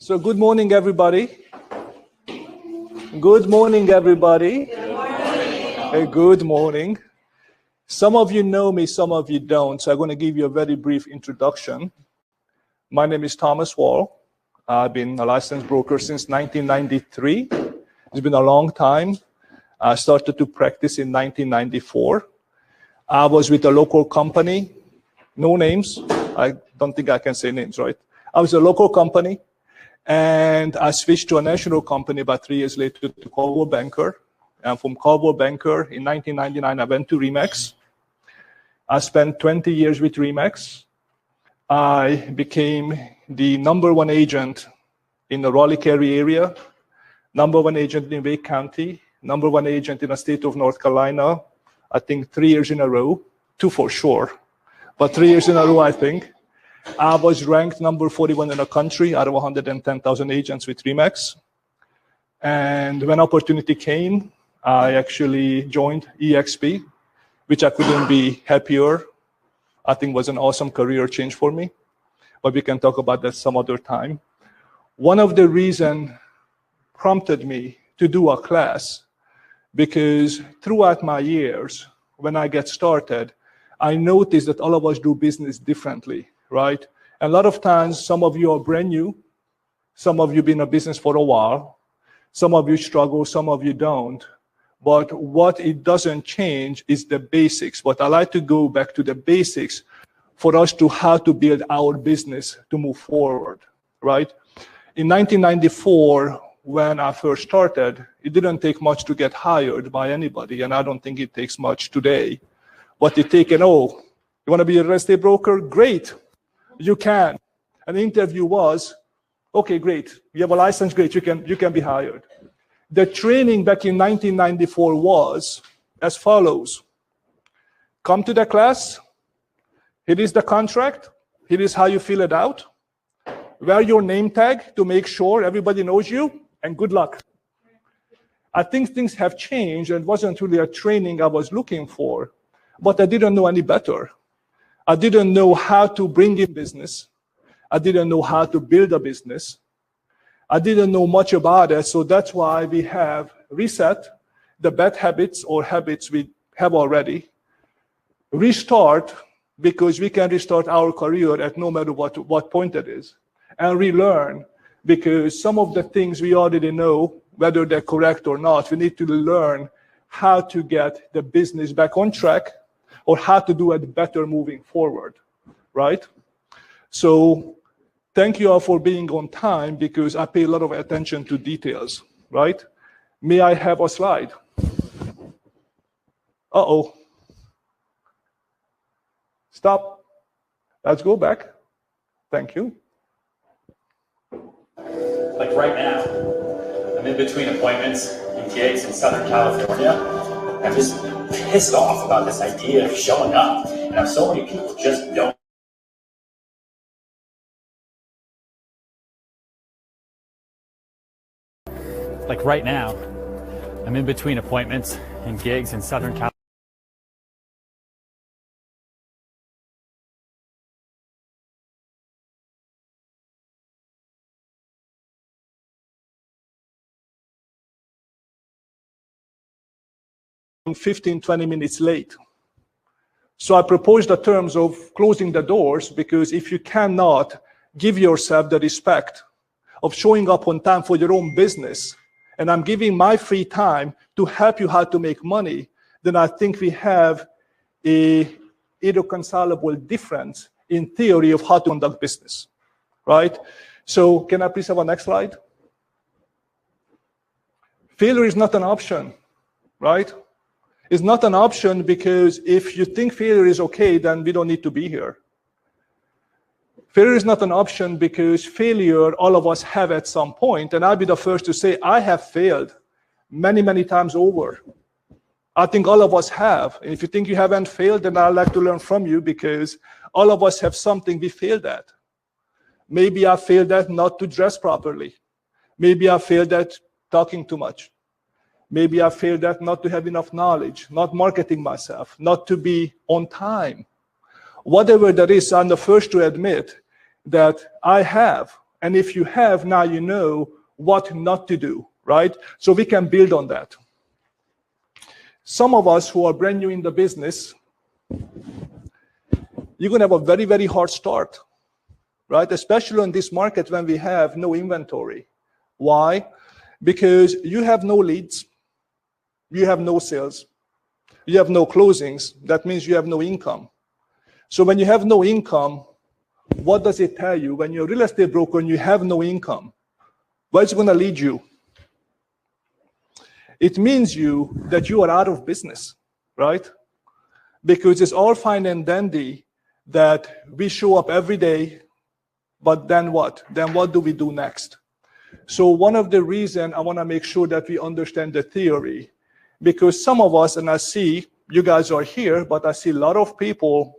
So good morning, everybody. Good morning, everybody. Good morning. Good morning. Some of you know me, some of you don't, so I'm going to give you a very brief introduction. My name is Thomas Wohl. I've been a licensed broker since 1993. It's been a long time. I started to practice in 1994. I was with a local company, no names. I don't think I can say names, right? I was a local company. And I switched to a national company about 3 years later to Wohl Banker. And from Wohl Banker in 1999, I went to Remax. I spent 20 years with Remax. I became the #1 agent in the Raleigh-Cary area, #1 agent in Wake County, #1 agent in the state of North Carolina, I think 3 years in a row, 2 for sure, but 3 years in a row, I think. I was ranked number 41 in the country out of 110,000 agents with Remax. And when opportunity came, I actually joined EXP, which I couldn't be happier. I think was an awesome career change for me, but we can talk about that some other time. One of the reasons prompted me to do a class, because throughout my years, when I get started, I noticed that all of us do business differently. Right? And a lot of times, some of you are brand new. Some of you have been in business for a while. Some of you struggle, some of you don't. But what it doesn't change is the basics. But I like to go back to the basics for us to how to build our business to move forward, right? In 1994, when I first started, it didn't take much to get hired by anybody, and I don't think it takes much today. What it takes, you want to be a real estate broker? Great. You can. And the interview was, okay, great. You have a license, great. You can be hired. The training back in 1994 was as follows. Come to the class. Here is the contract. Here is how you fill it out. Wear your name tag to make sure everybody knows you, and good luck. I think things have changed, and it wasn't really a training I was looking for, but I didn't know any better. I didn't know how to bring in business. I didn't know how to build a business. I didn't know much about it, so that's why we have reset the bad habits or habits we have already. Restart, because we can restart our career at no matter what point it is. And relearn, because some of the things we already know, whether they're correct or not, we need to learn how to get the business back on track, or how to do it better moving forward, right? So thank you all for being on time, because I pay a lot of attention to details, right? May I have a slide? Uh-oh. Stop. Let's go back. Thank you. Like right now, I'm in between appointments and gigs in Southern California. I'm just pissed off about this idea of showing up, and how so many people just don't. Like right now, I'm in between appointments and gigs in Southern California. I'm 15, 20 minutes late. So I proposed the terms of closing the doors, because if you cannot give yourself the respect of showing up on time for your own business, and I'm giving my free time to help you how to make money, then I think we have a irreconcilable difference in theory of how to conduct business, right? So can I please have a next slide? Failure is not an option, right? It's not an option, because if you think failure is okay, then we don't need to be here. Failure is not an option, because failure all of us have at some point, and I'll be the first to say I have failed many, many times over. I think all of us have. And if you think you haven't failed, then I'd like to learn from you, because all of us have something we failed at. Maybe I failed at not to dress properly. Maybe I failed at talking too much. Maybe I failed at not to have enough knowledge, not marketing myself, not to be on time. Whatever that is, I'm the first to admit that I have, And if you have, now you know what not to do, right? So we can build on that. Some of us who are brand new in the business, you're going to have a very, very hard start, right? Especially in this market when we have no inventory. Why? Because you have no leads, you have no sales, you have no closings. That means you have no income. So when you have no income, what does it tell you? When you're a real estate broker and you have no income, where is it going to lead you? It means that you are out of business, right? Because it's all fine and dandy that we show up every day, but then what? Then what do we do next? So one of the reasons I want to make sure that we understand the theory, because some of us, and I see you guys are here, but I see a lot of people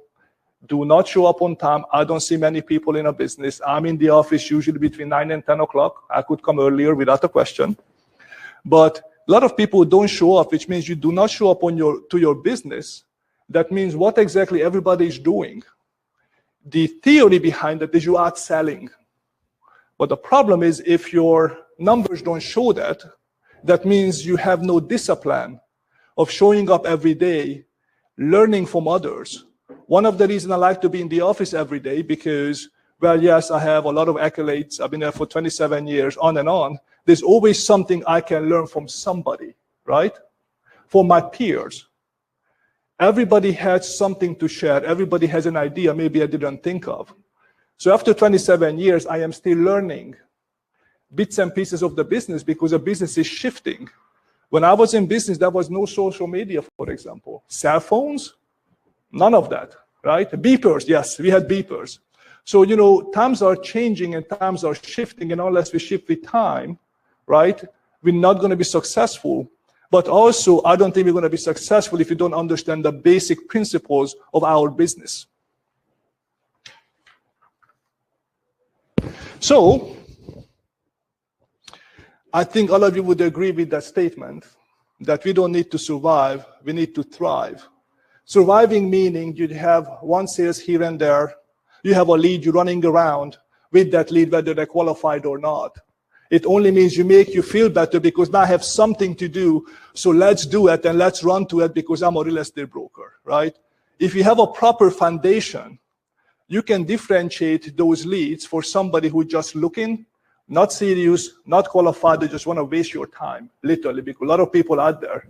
do not show up on time. I don't see many people in a business. I'm in the office usually between 9 and 10 o'clock. I could come earlier without a question. But a lot of people don't show up, which means you do not show up to your business. That means what exactly everybody is doing. The theory behind it is you are selling. But the problem is if your numbers don't show that, that means you have no discipline of showing up every day, learning from others. One of the reasons I like to be in the office every day because, well, yes, I have a lot of accolades. I've been there for 27 years, on and on. There's always something I can learn from somebody, right? For my peers. Everybody has something to share. Everybody has an idea maybe I didn't think of. So after 27 years, I am still learning bits and pieces of the business because the business is shifting. When I was in business, there was no social media, for example. Cell phones, none of that, right? Beepers, yes, we had beepers. So, times are changing and times are shifting, and unless we shift with time, right, we're not going to be successful. But also, I don't think we're going to be successful if you don't understand the basic principles of our business. So, I think all of you would agree with that statement that we don't need to survive, we need to thrive. Surviving meaning you have one sales here and there, you have a lead, you're running around with that lead whether they're qualified or not. It only means you make you feel better because now I have something to do, so let's do it and let's run to it because I'm a real estate broker, right? If you have a proper foundation, you can differentiate those leads for somebody who's just looking, not serious, not qualified, they just want to waste your time, literally, because a lot of people out there,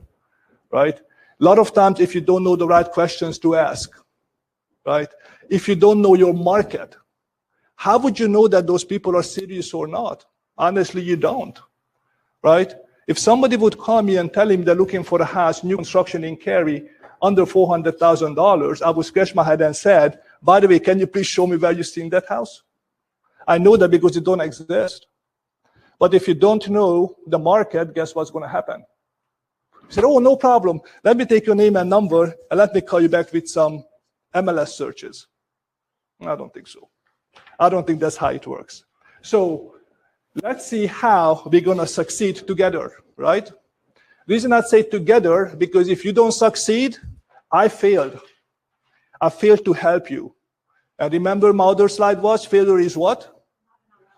right? A lot of times if you don't know the right questions to ask, right? If you don't know your market, how would you know that those people are serious or not? Honestly, you don't, right? If somebody would call me and tell him they're looking for a house, new construction in Cary, under $400,000, I would scratch my head and said, by the way, can you please show me where you've seen that house? I know that because it don't exist. But if you don't know the market, guess what's going to happen? You said, oh, no problem. Let me take your name and number, and let me call you back with some MLS searches. I don't think so. I don't think that's how it works. So let's see how we're going to succeed together, right? The reason I say together, because if you don't succeed, I failed. I failed to help you. And remember my other slide was, failure is what?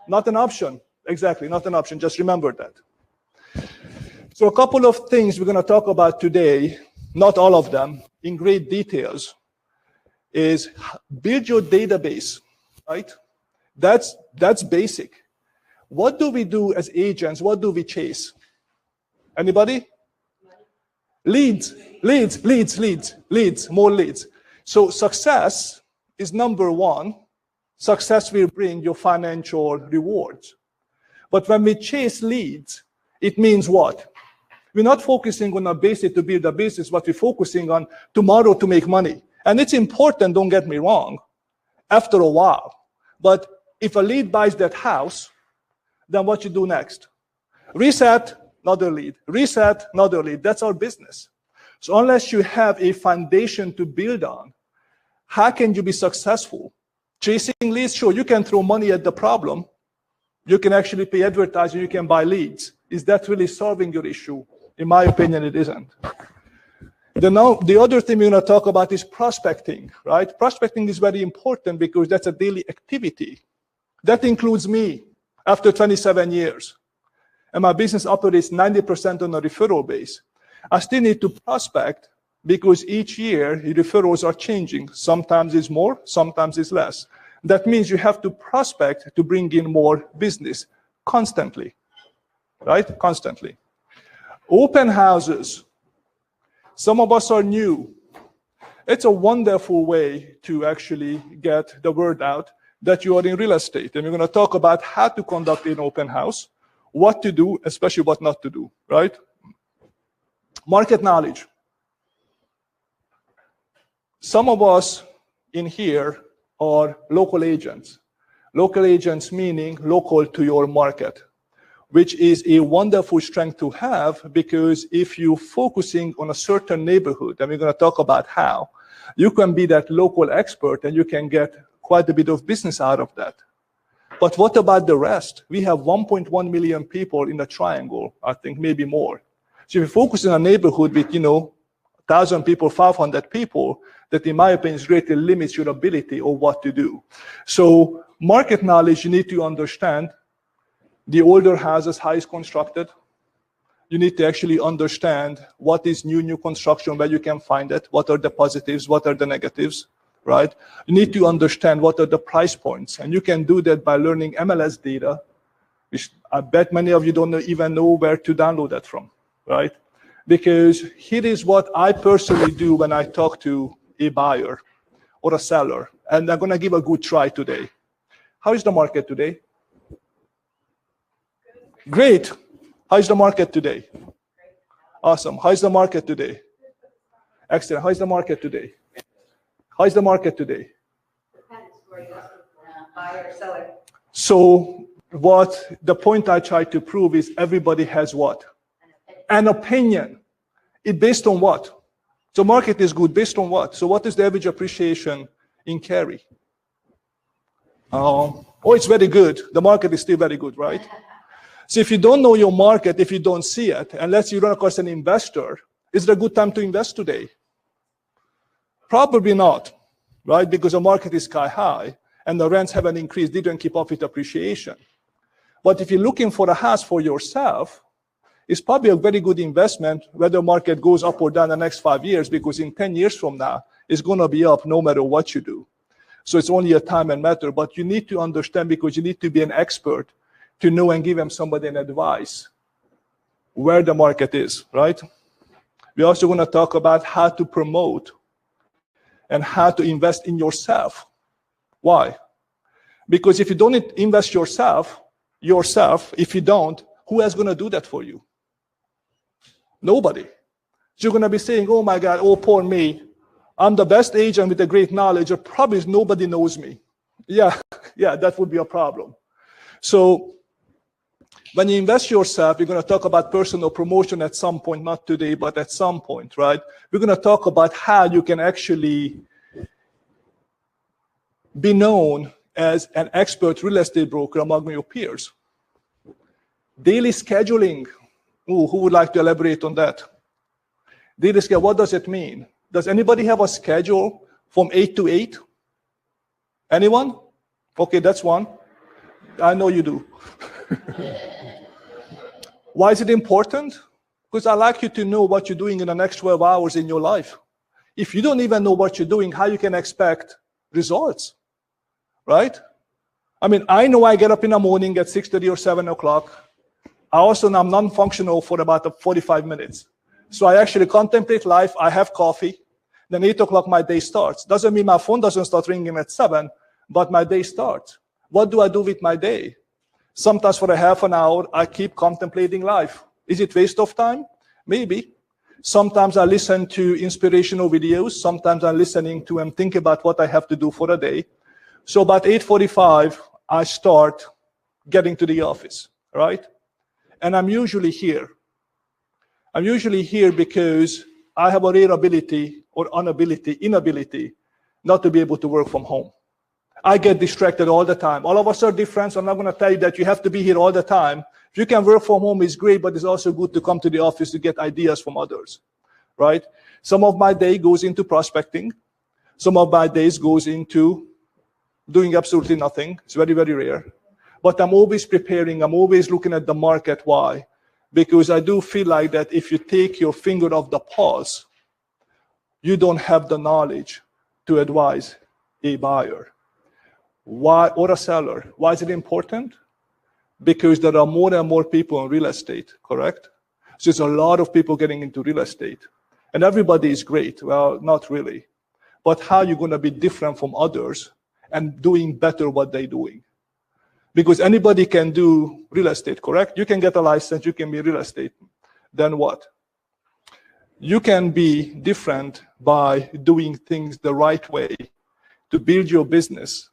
Not an option. Exactly, not an option. Just remember that. So a couple of things we're going to talk about today, not all of them, in great details, is build your database, right? That's basic. What do we do as agents? What do we chase? Anybody? Leads, more leads. So success is number one. Success will bring your financial rewards. But when we chase leads, it means what? We're not focusing on a basic to build a business, but we're focusing on tomorrow to make money. And it's important, don't get me wrong, after a while. But if a lead buys that house, then what you do next? Reset, another lead. Reset, another lead. That's our business. So unless you have a foundation to build on, how can you be successful? Chasing leads, sure, you can throw money at the problem. You can actually pay advertising, you can buy leads. Is that really solving your issue? In my opinion, it isn't. The other thing we're going to talk about is prospecting, right? Prospecting is very important because that's a daily activity. That includes me. after 27 years. And my business operates 90% on a referral base. I still need to prospect because each year referrals are changing. Sometimes it's more, sometimes it's less. That means you have to prospect to bring in more business constantly, right? Constantly. Open houses. Some of us are new. It's a wonderful way to actually get the word out that you are in real estate. And we're going to talk about how to conduct an open house, what to do, especially what not to do, right? Market knowledge. Some of us in here are local agents. Local agents meaning local to your market, which is a wonderful strength to have, because if you're focusing on a certain neighborhood, and we're going to talk about how, you can be that local expert and you can get quite a bit of business out of that. But what about the rest? We have 1.1 million people in the triangle, I think maybe more. So if you focus in a neighborhood with, 1,000 people, 500 people, that in my opinion greatly limits your ability of what to do. So market knowledge, you need to understand the older houses, how it's constructed. You need to actually understand what is new construction, where you can find it, what are the positives, what are the negatives, right? You need to understand what are the price points. And you can do that by learning MLS data, which I bet many of you don't even know where to download that from, right? Because here is what I personally do when I talk to a buyer or a seller. And I'm going to give a good try today. How is the market today? Great. How is the market today? Awesome. How is the market today? Excellent. How is the market today? How is the market today? Buyer or seller. So what the point I try to prove is everybody has what? An opinion. It based on what? So market is good based on what? So what is the average appreciation in Cary? Oh, it's very good. The market is still very good, right? So if you don't know your market, if you don't see it, unless you run across an investor, is it a good time to invest today? Probably not, right? Because the market is sky high and the rents haven't increased, didn't keep up with appreciation. But if you're looking for a house for yourself, it's probably a very good investment whether the market goes up or down the next 5 years, because in 10 years from now, it's going to be up no matter what you do. So it's only a time and matter, but you need to understand, because you need to be an expert to know and give them somebody an advice where the market is, right? We're also going to talk about how to promote and how to invest in yourself. Why? Because if you don't invest yourself, if you don't, who is going to do that for you? Nobody. So you're going to be saying, oh my God, oh poor me. I'm the best agent with a great knowledge, or probably nobody knows me. Yeah, that would be a problem. So when you invest yourself, we're going to talk about personal promotion at some point, not today, but at some point, right? We're going to talk about how you can actually be known as an expert real estate broker among your peers. Daily scheduling. Ooh, who would like to elaborate on that? Daily schedule, what does it mean? Does anybody have a schedule from 8 to 8? Anyone? Okay, that's one. I know you do. Why is it important? Because I like you to know what you're doing in the next 12 hours in your life. If you don't even know what you're doing, how you can expect results, right? I mean, I know I get up in the morning at 6:30 or 7 o'clock. I also am non-functional for about 45 minutes. So I actually contemplate life. I have coffee. Then 8 o'clock, my day starts. Doesn't mean my phone doesn't start ringing at 7, but my day starts. What do I do with my day? Sometimes for a half an hour, I keep contemplating life. Is it waste of time? Maybe. Sometimes I listen to inspirational videos. Sometimes I'm listening to and think about what I have to do for a day. So about 8:45, I start getting to the office, right? And I'm usually here. I'm usually here because I have a rare ability or inability not to be able to work from home. I get distracted all the time. All of us are different, so I'm not going to tell you that you have to be here all the time. If you can work from home, it's great, but it's also good to come to the office to get ideas from others, right? Some of my day goes into prospecting. Some of my days goes into doing absolutely nothing. It's very, very rare. But I'm always preparing. I'm always looking at the market. Why? Because I do feel like that if you take your finger off the pulse, you don't have the knowledge to advise a buyer. Why, or a seller? Why is it important? Because there are more and more people in real estate, correct? So there's a lot of people getting into real estate. And everybody is great. Well, not really. But how are you going to be different from others and doing better what they're doing? Because anybody can do real estate, correct? You can get a license, you can be real estate. Then what? You can be different by doing things the right way to build your business.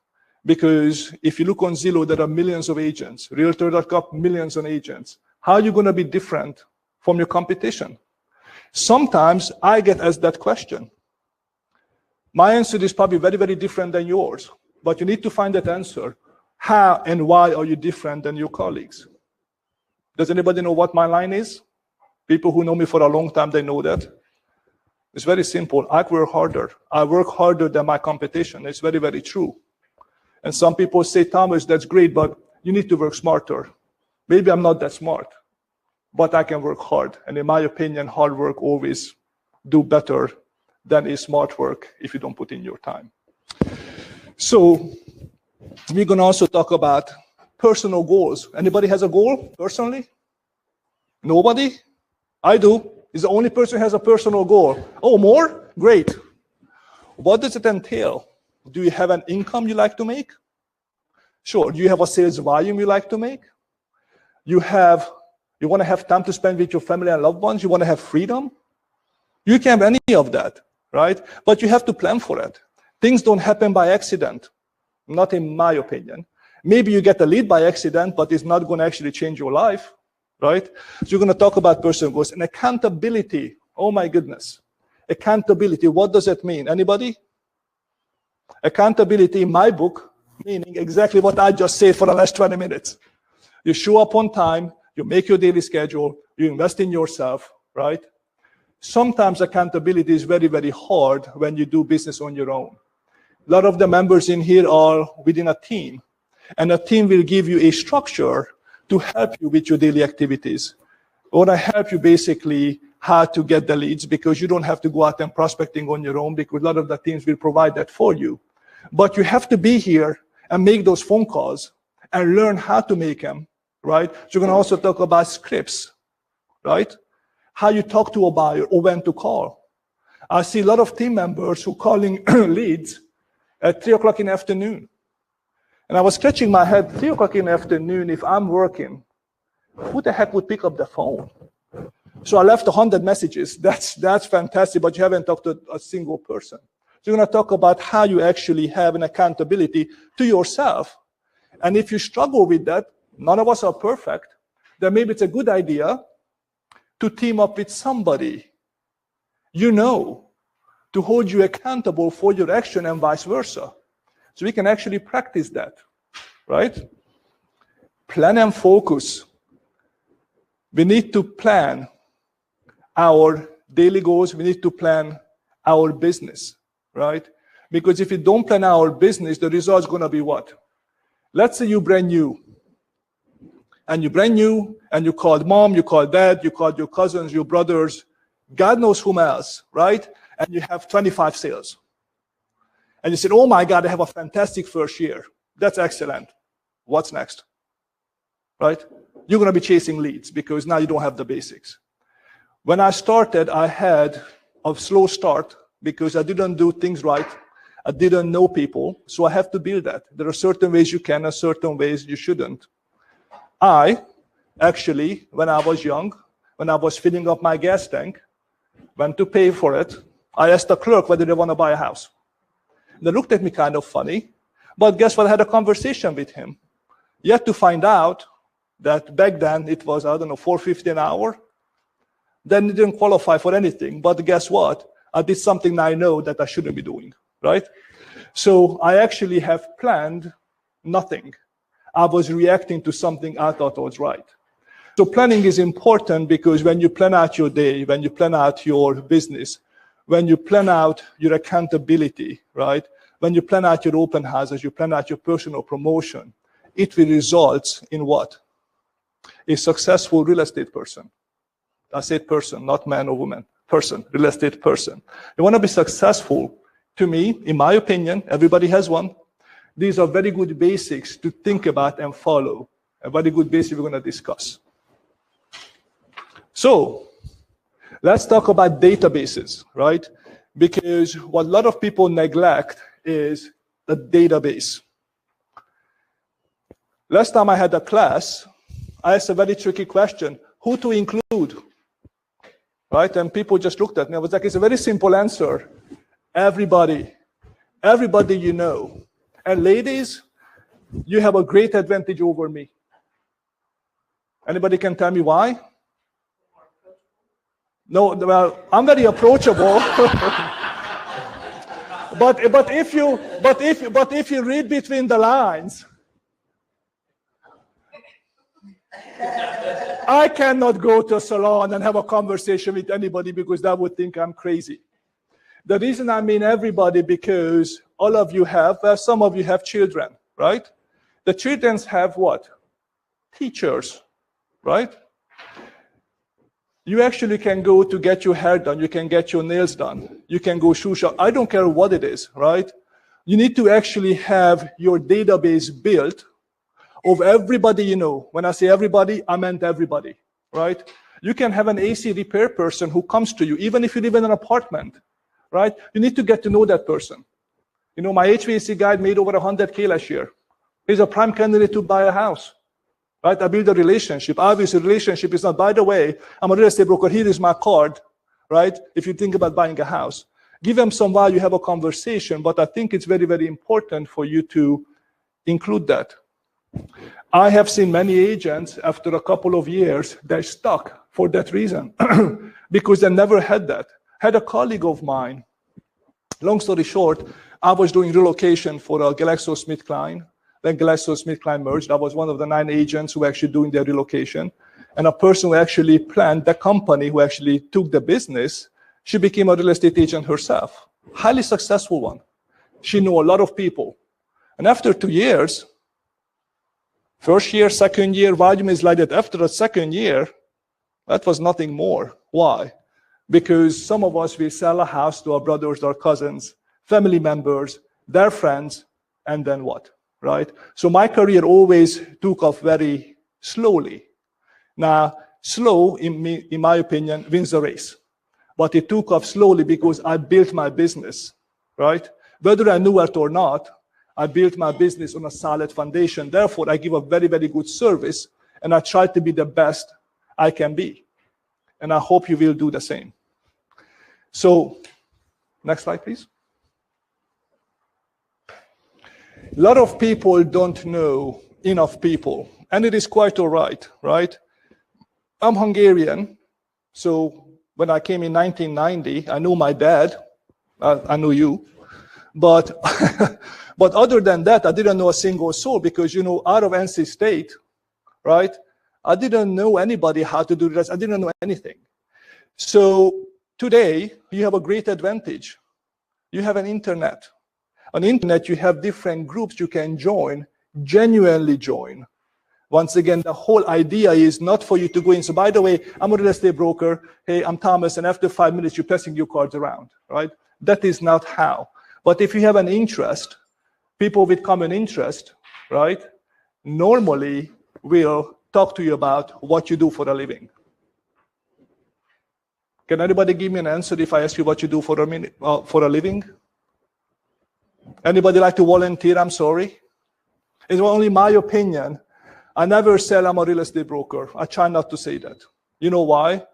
Because if you look on Zillow, there are millions of agents. Realtor.com, millions of agents. How are you going to be different from your competition? Sometimes I get asked that question. My answer is probably very, very different than yours. But you need to find that answer. How and why are you different than your colleagues? Does anybody know what my line is? People who know me for a long time, they know that. It's very simple. I work harder. I work harder than my competition. It's very, very true. And some people say, Thomas, that's great, but you need to work smarter. Maybe I'm not that smart, but I can work hard. And in my opinion, hard work always do better than a smart work if you don't put in your time. So we're going to also talk about personal goals. Anybody has a goal personally? Nobody? I do. Is the only person who has a personal goal. Oh, more? Great. What does it entail? Do you have an income you like to make? Sure. Do you have a sales volume you like to make? You want to have time to spend with your family and loved ones? You want to have freedom? You can have any of that, right? But you have to plan for it. Things don't happen by accident, not in my opinion. Maybe you get a lead by accident, but it's not going to actually change your life, right? So you're going to talk about personal goals and accountability. Oh my goodness. Accountability, what does it mean? Anybody? Accountability in my book, meaning exactly what I just said for the last 20 minutes. You show up on time, you make your daily schedule, you invest in yourself, right? Sometimes accountability is very, very hard when you do business on your own. A lot of the members in here are within a team, and a team will give you a structure to help you with your daily activities. I want to help you basically how to get the leads, because you don't have to go out and prospecting on your own, because a lot of the teams will provide that for you. But you have to be here and make those phone calls and learn how to make them, right? So you're going to also talk about scripts, right? How you talk to a buyer or when to call. I see a lot of team members who are calling leads at 3 o'clock in the afternoon. And I was scratching my head, 3 o'clock in the afternoon, if I'm working, who the heck would pick up the phone? So I left 100 messages. That's fantastic, but you haven't talked to a single person. So you're going to talk about how you actually have an accountability to yourself. And if you struggle with that, none of us are perfect, then maybe it's a good idea to team up with somebody you know to hold you accountable for your action and vice versa. So we can actually practice that, right? Plan and focus. We need to plan our daily goals. We need to plan our business, right? Because if you don't plan our business, the result's going to be what? Let's say you're brand new. And you're brand new, and you called mom, you called dad, you called your cousins, your brothers, God knows whom else, right? And you have 25 sales. And you said, oh my God, I have a fantastic first year. That's excellent. What's next? Right? You're going to be chasing leads because now you don't have the basics. When I started, I had a slow start because I didn't do things right. I didn't know people, so I have to build that. There are certain ways you can and certain ways you shouldn't. I actually, when I was young, when I was filling up my gas tank, went to pay for it, I asked the clerk whether they want to buy a house. They looked at me kind of funny, but guess what? I had a conversation with him. Yet to find out that back then it was, I don't know, $4.50 an hour. Then it didn't qualify for anything. But guess what? I did something I know that I shouldn't be doing, right? So I actually have planned nothing. I was reacting to something I thought was right. So planning is important because when you plan out your day, when you plan out your business, when you plan out your accountability, right? When you plan out your open houses, you plan out your personal promotion, it will result in what? A successful real estate person. I said person, not man or woman. Person, real estate person. You want to be successful, to me, in my opinion, everybody has one. These are very good basics to think about and follow. A very good basic we're going to discuss. So, let's talk about databases, right? Because what a lot of people neglect is the database. Last time I had a class, I asked a very tricky question, who to include? Right? And people just looked at me. I was like, it's a very simple answer. Everybody. Everybody you know. And ladies, you have a great advantage over me. Anybody can tell me why? No, well, I'm very approachable. but if you read between the lines, I cannot go to a salon and have a conversation with anybody because that would think I'm crazy. The reason I mean everybody because all of you have, some of you have children, right? The children have what? Teachers, right? You actually can go to get your hair done. You can get your nails done. You can go shoe shop. I don't care what it is, right? You need to actually have your database built of everybody you know. When I say everybody, I meant everybody, right? You can have an AC repair person who comes to you, even if you live in an apartment, right? You need to get to know that person. You know, my HVAC guy made over 100K last year. He's a prime candidate to buy a house, right? I build a relationship. Obviously, relationship is not, by the way, I'm a real estate broker, here is my card, right? If you think about buying a house. Give them some value, have a conversation, but I think it's very, very important for you to include that. I have seen many agents, after a couple of years, they're stuck for that reason, because they never had that. Had a colleague of mine, long story short, I was doing relocation for GlaxoSmithKline. Then GlaxoSmithKline merged. I was one of the 9 agents who were actually doing their relocation. And a person who actually planned the company, who actually took the business, she became a real estate agent herself. Highly successful one. She knew a lot of people. And after 2 years, first year, second year, volume is like that. After the second year, that was nothing more. Why? Because some of us will sell a house to our brothers, our cousins, family members, their friends, and then what? Right? So my career always took off very slowly. Now, slow, in my opinion, wins the race. But it took off slowly because I built my business, right? Whether I knew it or not, I built my business on a solid foundation. Therefore, I give a very, very good service, and I try to be the best I can be. And I hope you will do the same. So, next slide, please. A lot of people don't know enough people, and it is quite all right, right? I'm Hungarian, so when I came in 1990, I knew my dad, I knew you, but but other than that, I didn't know a single soul because, you know, out of NC State, right? I didn't know anybody how to do this. I didn't know anything. So today, you have a great advantage. You have an internet. On the internet, you have different groups you can join, genuinely join. Once again, the whole idea is not for you to go in. So by the way, I'm a real estate broker. Hey, I'm Thomas. And after 5 minutes, you're passing your cards around, right? That is not how. But if you have an interest, people with common interest, right, normally will talk to you about what you do for a living. Can anybody give me an answer if I ask you what you do for a living? Anybody like to volunteer? I'm sorry. It's only my opinion. I never say I'm a real estate broker. I try not to say that. You know why?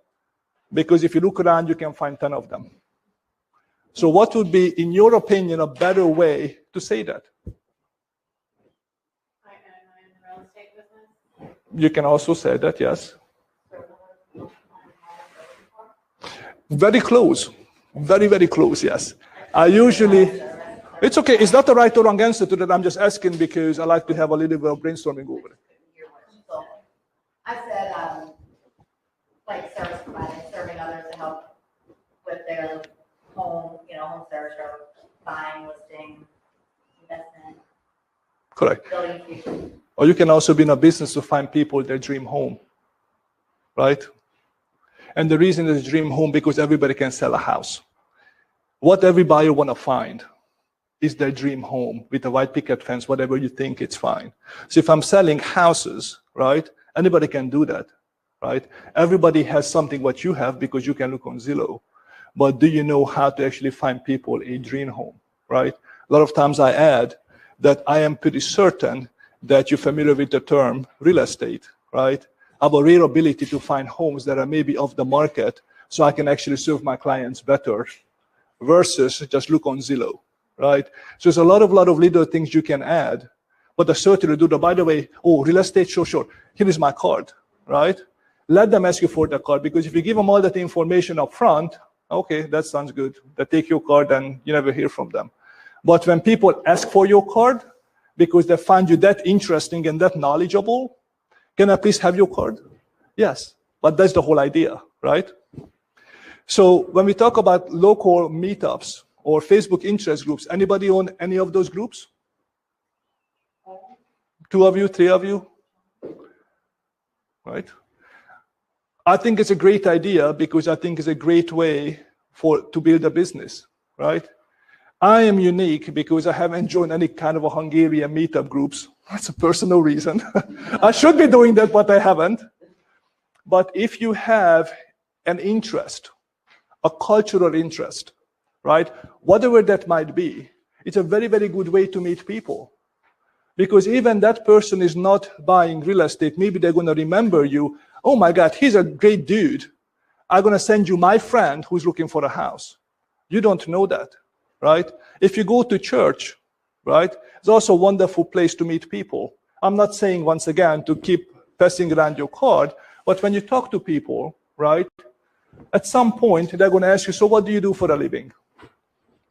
Because if you look around, you can find 10 of them. So what would be, in your opinion, a better way to say that? I am in the real estate business. You can also say that, yes. Very close. Very, very close, yes. I usually... It's okay. It's not the right or wrong answer to that. I'm just asking because I like to have a little bit of brainstorming over it. I said, like service provider, serving others to help with their home, home service or buying, listing, investment. Correct. Building future. Or you can also be in a business to find people their dream home, right? And the reason it's dream home because everybody can sell a house. What every buyer want to find is their dream home with a white picket fence, whatever you think, it's fine. So if I'm selling houses, right, anybody can do that, right? Everybody has something what you have because you can look on Zillow. But do you know how to actually find people a dream home, right? A lot of times I add that I am pretty certain that you're familiar with the term real estate, right? I have a rare ability to find homes that are maybe off the market so I can actually serve my clients better versus just look on Zillow, right? So there's a lot of little things you can add, but I certainly do that. By the way, oh, real estate, sure. Here is my card, right? Let them ask you for the card, because if you give them all that information up front, okay, that sounds good. They take your card and you never hear from them. But when people ask for your card because they find you that interesting and that knowledgeable, can I please have your card? Yes, but that's the whole idea, right? So when we talk about local meetups or Facebook interest groups, anybody on any of those groups? 2 of you, 3 of you? Right? I think it's a great idea because I think it's a great way to build a business, right? I am unique because I haven't joined any kind of a Hungarian meetup groups. That's a personal reason. I should be doing that, but I haven't. But if you have an interest, a cultural interest, right? Whatever that might be, it's a very, very good way to meet people. Because even that person is not buying real estate. Maybe they're going to remember you. Oh my God, he's a great dude. I'm going to send you my friend who's looking for a house. You don't know that, right? If you go to church, right, it's also a wonderful place to meet people. I'm not saying, once again, to keep passing around your card, but when you talk to people, right, at some point, they're going to ask you, so what do you do for a living?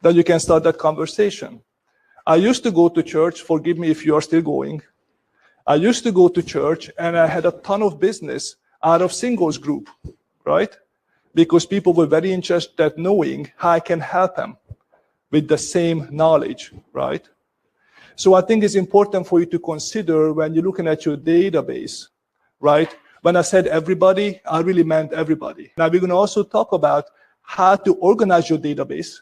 Then you can start that conversation. I used to go to church, forgive me if you are still going. I used to go to church and I had a ton of business out of singles group, right? Because people were very interested in knowing how I can help them with the same knowledge, right? So I think it's important for you to consider when you're looking at your database, right? When I said everybody, I really meant everybody. Now we're going to also talk about how to organize your database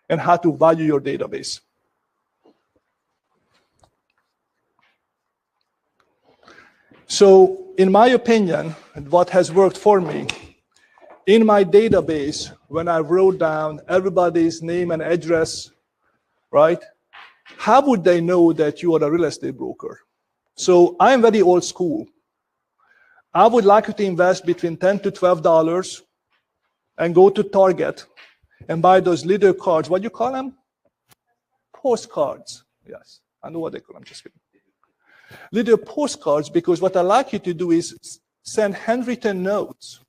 and how to value your database. So in my opinion, what has worked for me, in my database, when I wrote down everybody's name and address, right? How would they know that you are a real estate broker? So I'm very old school. I would like you to invest between $10 to $12 and go to Target and buy those little cards. What do you call them? Postcards. Yes, I know what they call them, just kidding. Little postcards, because what I like you to do is send handwritten notes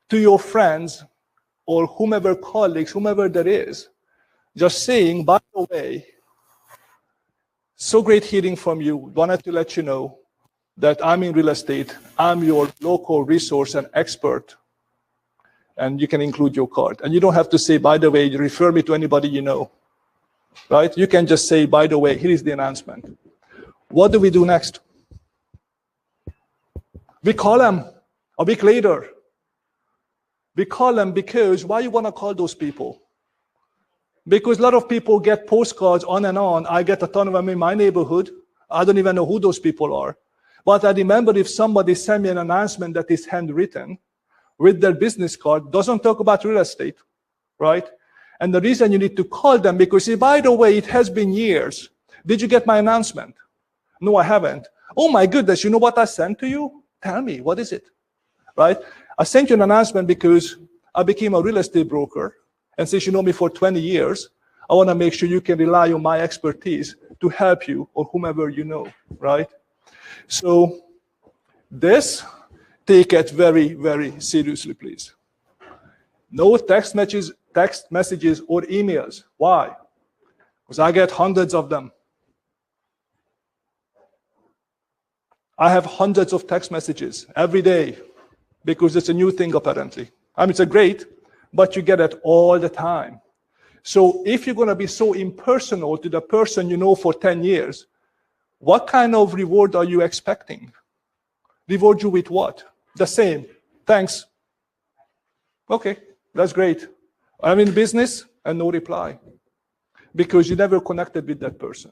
to your friends or whomever, colleagues, whomever there is, just saying, by the way, so great hearing from you. Wanted to let you know that I'm in real estate. I'm your local resource and expert. And you can include your card. And you don't have to say, by the way, you refer me to anybody you know, right? You can just say, by the way, here is the announcement. What do we do next? We call them a week later. We call them because, why you want to call those people? Because a lot of people get postcards on and on. I get a ton of them in my neighborhood. I don't even know who those people are. But I remember if somebody sent me an announcement that is handwritten with their business card, doesn't talk about real estate, right? And the reason you need to call them, because by the way, it has been years. Did you get my announcement? No, I haven't. Oh my goodness, you know what I sent to you? Tell me, what is it? Right? I sent you an announcement because I became a real estate broker. And since you know me for 20 years, I want to make sure you can rely on my expertise to help you or whomever you know, right? So this, take it very, very seriously, please. No text messages or emails. Why? Because I get hundreds of them. I have hundreds of text messages every day because it's a new thing apparently. I mean, it's a great, but you get it all the time. So if you're going to be so impersonal to the person you know for 10 years, What kind of reward are you expecting? Reward you with what? The same. Thanks. Okay, that's great. I'm in business, and no reply. Because you never connected with that person.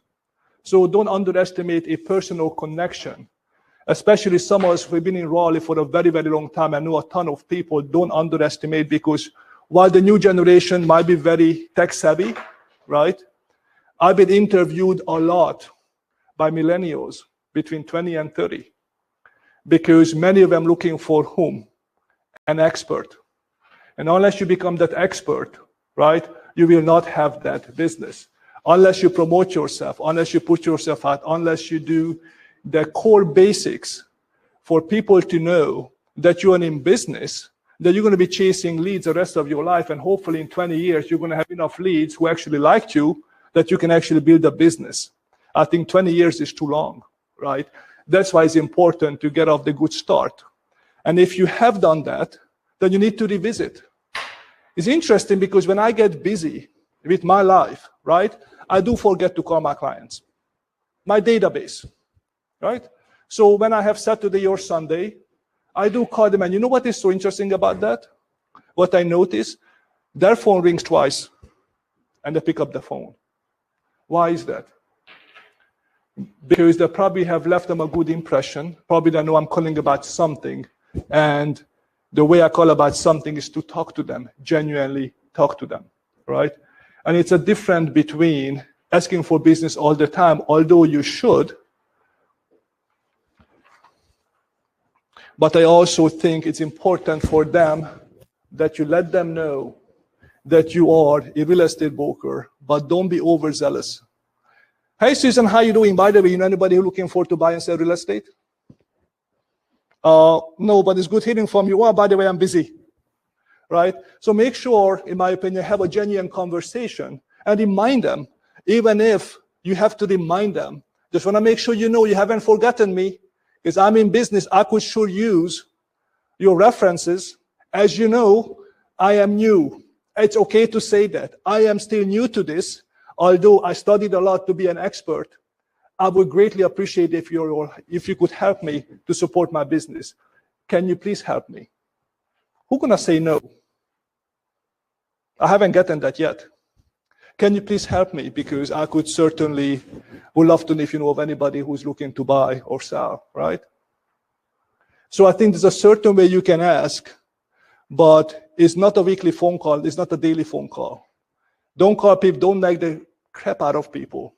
So don't underestimate a personal connection. Especially some of us who've been in Raleigh for a very, very long time and know a ton of people. Don't underestimate, because while the new generation might be very tech savvy, right? I've been interviewed a lot by millennials between 20 and 30, because many of them looking for whom? An expert. And unless you become that expert, right, you will not have that business. Unless you promote yourself, unless you put yourself out, unless you do the core basics for people to know that you're in business, that you're going to be chasing leads the rest of your life, and hopefully in 20 years, you're going to have enough leads who actually liked you that you can actually build a business. I think 20 years is too long, right? That's why it's important to get off the good start. And if you have done that, then you need to revisit. It's interesting because when I get busy with my life, right, I do forget to call my clients, my database, right? So when I have Saturday or Sunday, I do call them. And you know what is so interesting about that? What I notice, their phone rings twice and they pick up the phone. Why is that? Because they probably have left them a good impression. Probably they know I'm calling about something. And the way I call about something is to talk to them, genuinely talk to them, right? And it's a difference between asking for business all the time, although you should. But I also think it's important for them that you let them know that you are a real estate broker, but don't be overzealous. Hey, Susan, how you doing? By the way, you know anybody who's looking forward to buy and sell real estate? No, but it's good hearing from you. Oh, by the way, I'm busy, right? So make sure, in my opinion, have a genuine conversation and remind them, even if you have to remind them. Just want to make sure you know you haven't forgotten me, because I'm in business. I could sure use your references. As you know, I am new. It's okay to say that. I am still new to this, although I studied a lot to be an expert. I would greatly appreciate if you could help me to support my business. Can you please help me? Who's gonna say no? I haven't gotten that yet. Can you please help me? Because I could certainly, would love to know if you know of anybody who's looking to buy or sell, right? So I think there's a certain way you can ask, but it's not a weekly phone call, it's not a daily phone call. Don't call people, don't nag the crap out of people.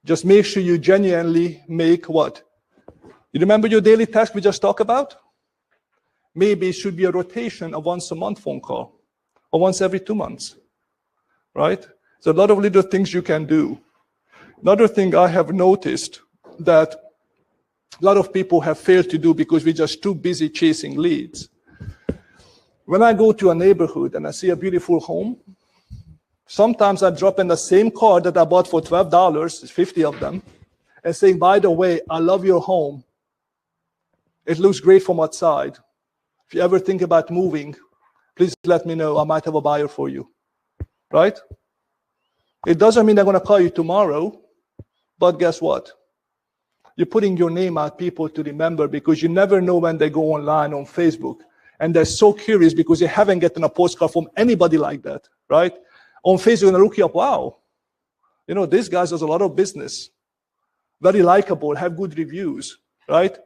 Just make sure you genuinely make what? You remember your daily task we just talked about? Maybe it should be a rotation of once a month phone call, or once every 2 months, right? So a lot of little things you can do. Another thing I have noticed that a lot of people have failed to do because we're just too busy chasing leads. When I go to a neighborhood and I see a beautiful home, sometimes I drop in the same car that I bought for $12, 50 of them, and saying, by the way, I love your home. It looks great from outside. If you ever think about moving, please let me know. I might have a buyer for you, right? It doesn't mean they're going to call you tomorrow, but guess what? You're putting your name out, people to remember, because you never know when they go online on Facebook. And they're so curious because they haven't gotten a postcard from anybody like that, right? On Facebook, and they look you up, wow, you know, this guy does a lot of business. Very likable, have good reviews, right?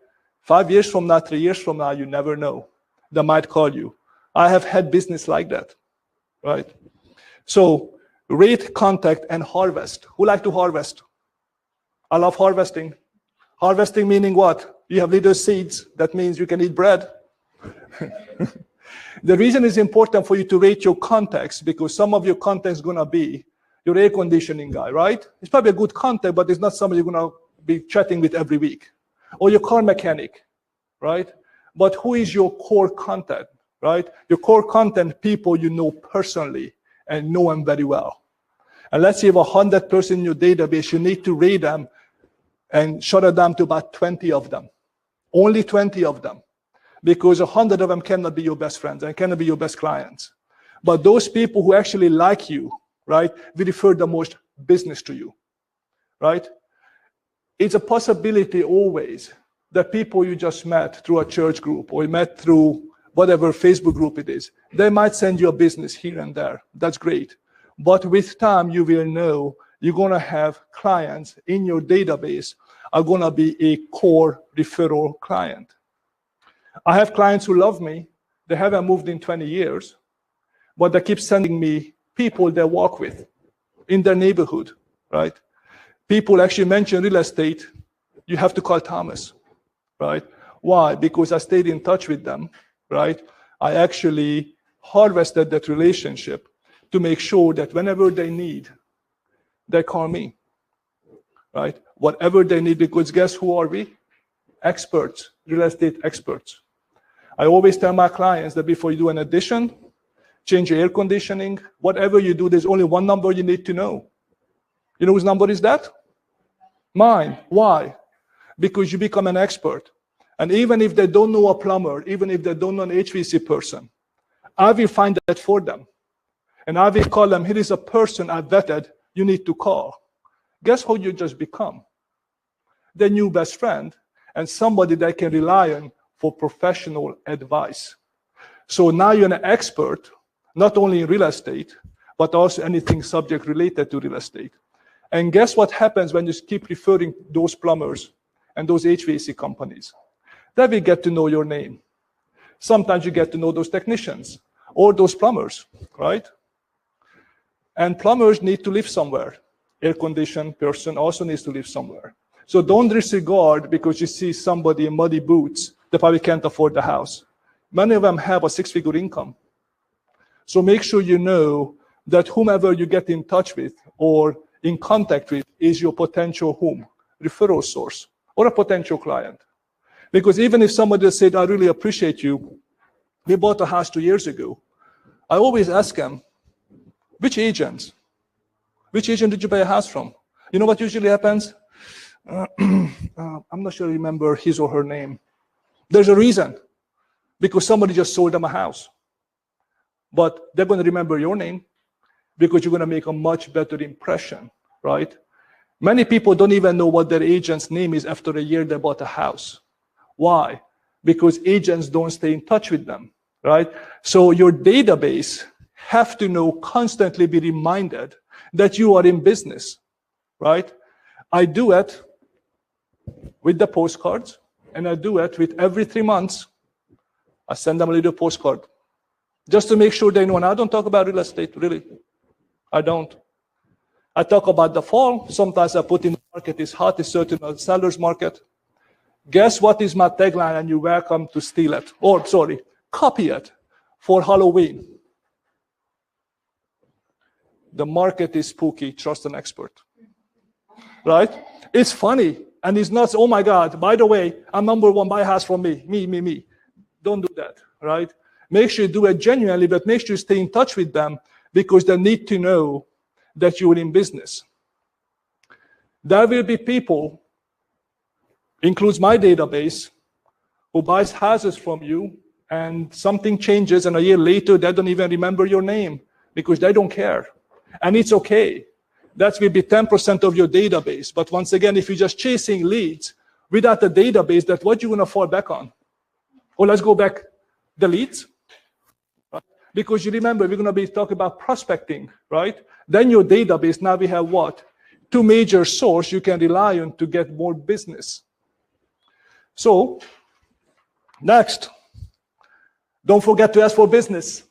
5 years from now, 3 years from now, you never know. They might call you. I have had business like that, right? So rate, contact, and harvest. Who like to harvest? I love harvesting. Harvesting meaning what? You have little seeds. That means you can eat bread. The reason it's important for you to rate your contacts, because some of your contacts going to be your air conditioning guy, right? It's probably a good contact, but it's not somebody you're going to be chatting with every week. Or your car mechanic, right? But who is your core contact, right? Your core content, people you know personally and know them very well. And let's say you have 100 person in your database, you need to rate them and shut it down to about 20 of them. Only 20 of them. Because 100 of them cannot be your best friends and cannot be your best clients. But those people who actually like you, right, will refer the most business to you, right? it's a possibility always that people you just met through a church group or you met through whatever Facebook group it is, they might send you a business here and there. That's great. But with time, you will know you're going to have clients in your database are going to be a core referral client. I have clients who love me. They haven't moved in 20 years, but they keep sending me people they walk with in their neighborhood, right? People actually mention real estate. You have to call Thomas, right? Why? Because I stayed in touch with them, right? I actually harvested that relationship to make sure that whenever they need, they call me, right? Whatever they need, because guess who are we? Experts, real estate experts. I always tell my clients that before you do an addition, change your air conditioning, whatever you do, there's only one number you need to know. You know whose number is that? Mine. Why? Because you become an expert. And even if they don't know a plumber, even if they don't know an HVAC person, I will find that for them. And I will call them, here is a person I vetted, you need to call. Guess who you just become? Their new best friend and somebody they can rely on for professional advice. So now you're an expert, not only in real estate, but also anything subject related to real estate. And guess what happens when you keep referring those plumbers and those HVAC companies? They will get to know your name. Sometimes you get to know those technicians or those plumbers, right? And plumbers need to live somewhere. Air-conditioned person also needs to live somewhere. So don't disregard because you see somebody in muddy boots that probably can't afford the house. Many of them have a six-figure income. So make sure you know that whomever you get in touch with or in contact with is your potential referral source or a potential client. Because even if somebody said, I really appreciate you, we bought a house 2 years ago, I always ask them, which agent did you buy a house from? You know what usually happens? I'm not sure I remember his or her name. There's a reason, because somebody just sold them a house. But they're going to remember your name because you're going to make a much better impression, right? Many people don't even know what their agent's name is after a year they bought a house. Why? Because agents don't stay in touch with them, right? So your database have to know, constantly be reminded that you are in business, right? I do it with the postcards, and I do it with every 3 months. I send them a little postcard just to make sure they know. And I don't talk about real estate, really. I don't. I talk about the fall. Sometimes I put in the market is hot, is certain a seller's market. Guess what is my tagline? And you're welcome to steal it. Or, sorry, copy it for Halloween. The market is spooky, trust an expert. Right? It's funny. And it's not, oh my God, by the way, I'm number one, buy a house from me. Me. Don't do that, right? Make sure you do it genuinely, but make sure you stay in touch with them because they need to know that you're in business. There will be people, includes my database, who buys houses from you and something changes and a year later they don't even remember your name because they don't care. And it's okay. That will be 10% of your database. But once again, if you're just chasing leads without a database, that's what you're going to fall back on. Or let's go back, the leads. Right? Because you remember, we're going to be talking about prospecting, right? Then your database, now we have what? 2 major sources you can rely on to get more business. So, next, don't forget to ask for business.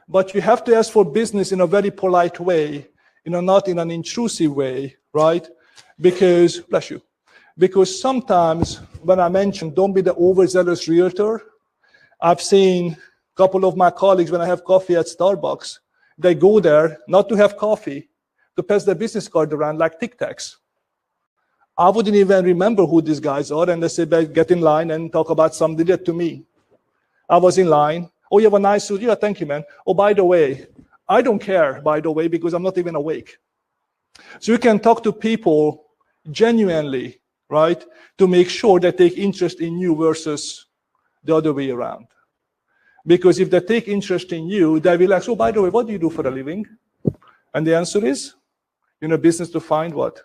But you have to ask for business in a very polite way, not in an intrusive way, right? Because, bless you, because sometimes when I mention don't be the overzealous realtor, I've seen a couple of my colleagues when I have coffee at Starbucks, they go there not to have coffee, to pass their business card around like Tic Tacs. I wouldn't even remember who these guys are, and they say, get in line and talk about something that to me. I was in line. Oh, you have a nice suit? Yeah, thank you, man. Oh, by the way, I don't care, by the way, because I'm not even awake. So you can talk to people genuinely, right, to make sure they take interest in you versus the other way around. Because if they take interest in you, they will ask, oh, by the way, what do you do for a living? And the answer is, you're in a business to find what?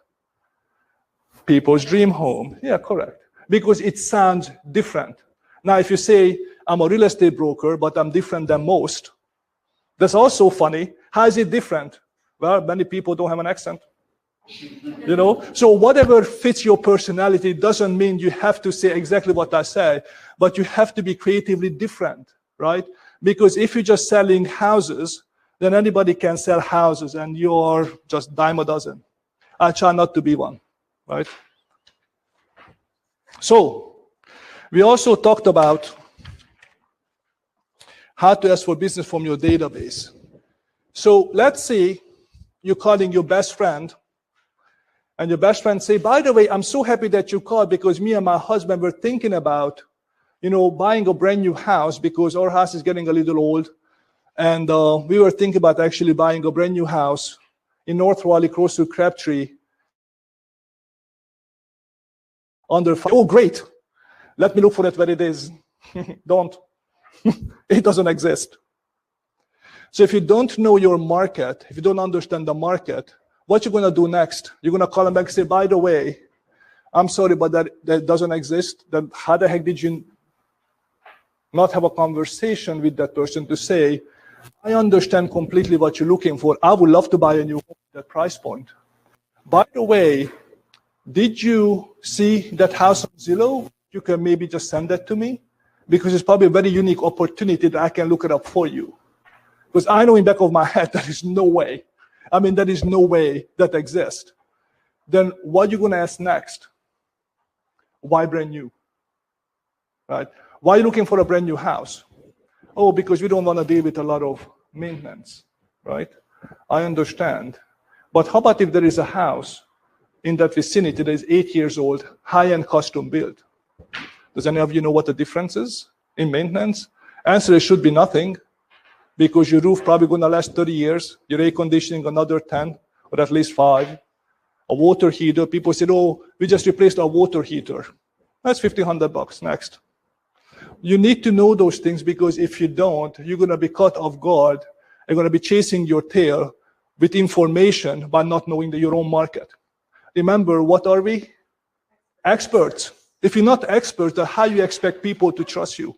People's dream home. Yeah, correct. Because it sounds different. Now, if you say, I'm a real estate broker, but I'm different than most, that's also funny. How is it different? Well, many people don't have an accent. You know, so whatever fits your personality doesn't mean you have to say exactly what I say, but you have to be creatively different, right? Because if you're just selling houses, then anybody can sell houses and you're just dime a dozen. I try not to be one, right? So we also talked about how to ask for business from your database. So let's say you're calling your best friend, and your best friend say, by the way, I'm so happy that you called because me and my husband were thinking about, buying a brand new house because our house is getting a little old. And we were thinking about actually buying a brand new house in North Raleigh, close to Crabtree. Oh, great. Let me look for it where it is. Don't. It doesn't exist. So if you don't know your market, if you don't understand the market, what you're going to do next? You're going to call them back and say, by the way, I'm sorry, but that doesn't exist. Then how the heck did you not have a conversation with that person to say, I understand completely what you're looking for. I would love to buy a new home at that price point. By the way, did you see that house on Zillow? You can maybe just send that to me because it's probably a very unique opportunity that I can look it up for you. Because I know in the back of my head, there is no way. There is no way that exists. Then what are you going to ask next? Why brand new? Right? Why are you looking for a brand new house? Oh, because we don't want to deal with a lot of maintenance, right? I understand. But how about if there is a house in that vicinity that is 8 years old, high-end custom built? Does any of you know what the difference is in maintenance? Answer is should be nothing. Because your roof probably going to last 30 years, your air conditioning another 10, or at least 5. A water heater, people said, oh, we just replaced our water heater. That's $1,500 next. You need to know those things because if you don't, you're going to be caught off guard. You're going to be chasing your tail with information by not knowing your own market. Remember, what are we? Experts. If you're not experts, then how you expect people to trust you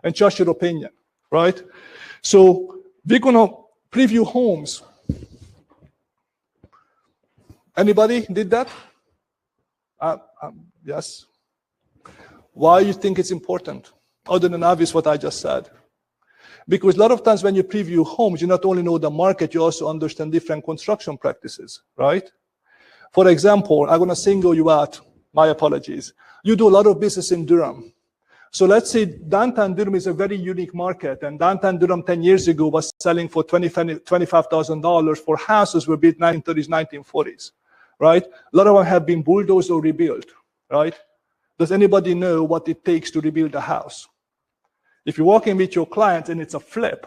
and trust your opinion, right? So we're going to preview homes. Anybody did that? Yes. Why do you think it's important? Other than obvious what I just said. Because a lot of times when you preview homes, you not only know the market, you also understand different construction practices, right? For example, I'm going to single you out. My apologies. You do a lot of business in Durham. So let's say downtown Durham is a very unique market, and downtown Durham 10 years ago was selling for $25,000 for houses were built 1930s, 1940s, right? A lot of them have been bulldozed or rebuilt, right? Does anybody know what it takes to rebuild a house? If you're working with your clients and it's a flip,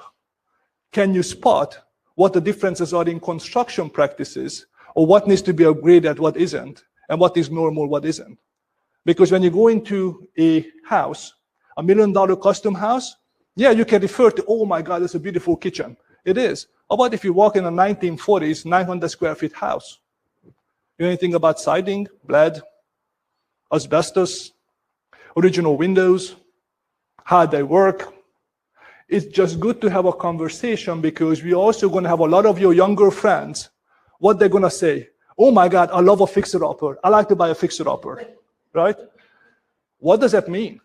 can you spot what the differences are in construction practices or what needs to be upgraded, what isn't, and what is normal, what isn't? Because when you go into a house, $1 million custom house, yeah, you can refer to, oh my God, it's a beautiful kitchen. It is. How about if you walk in a 1940s, 900 square feet house? You know anything about siding, lead, asbestos, original windows, how they work? It's just good to have a conversation because we're also going to have a lot of your younger friends. What they're going to say, oh my God, I love a fixer-upper. I like to buy a fixer-upper. Right? What does that mean?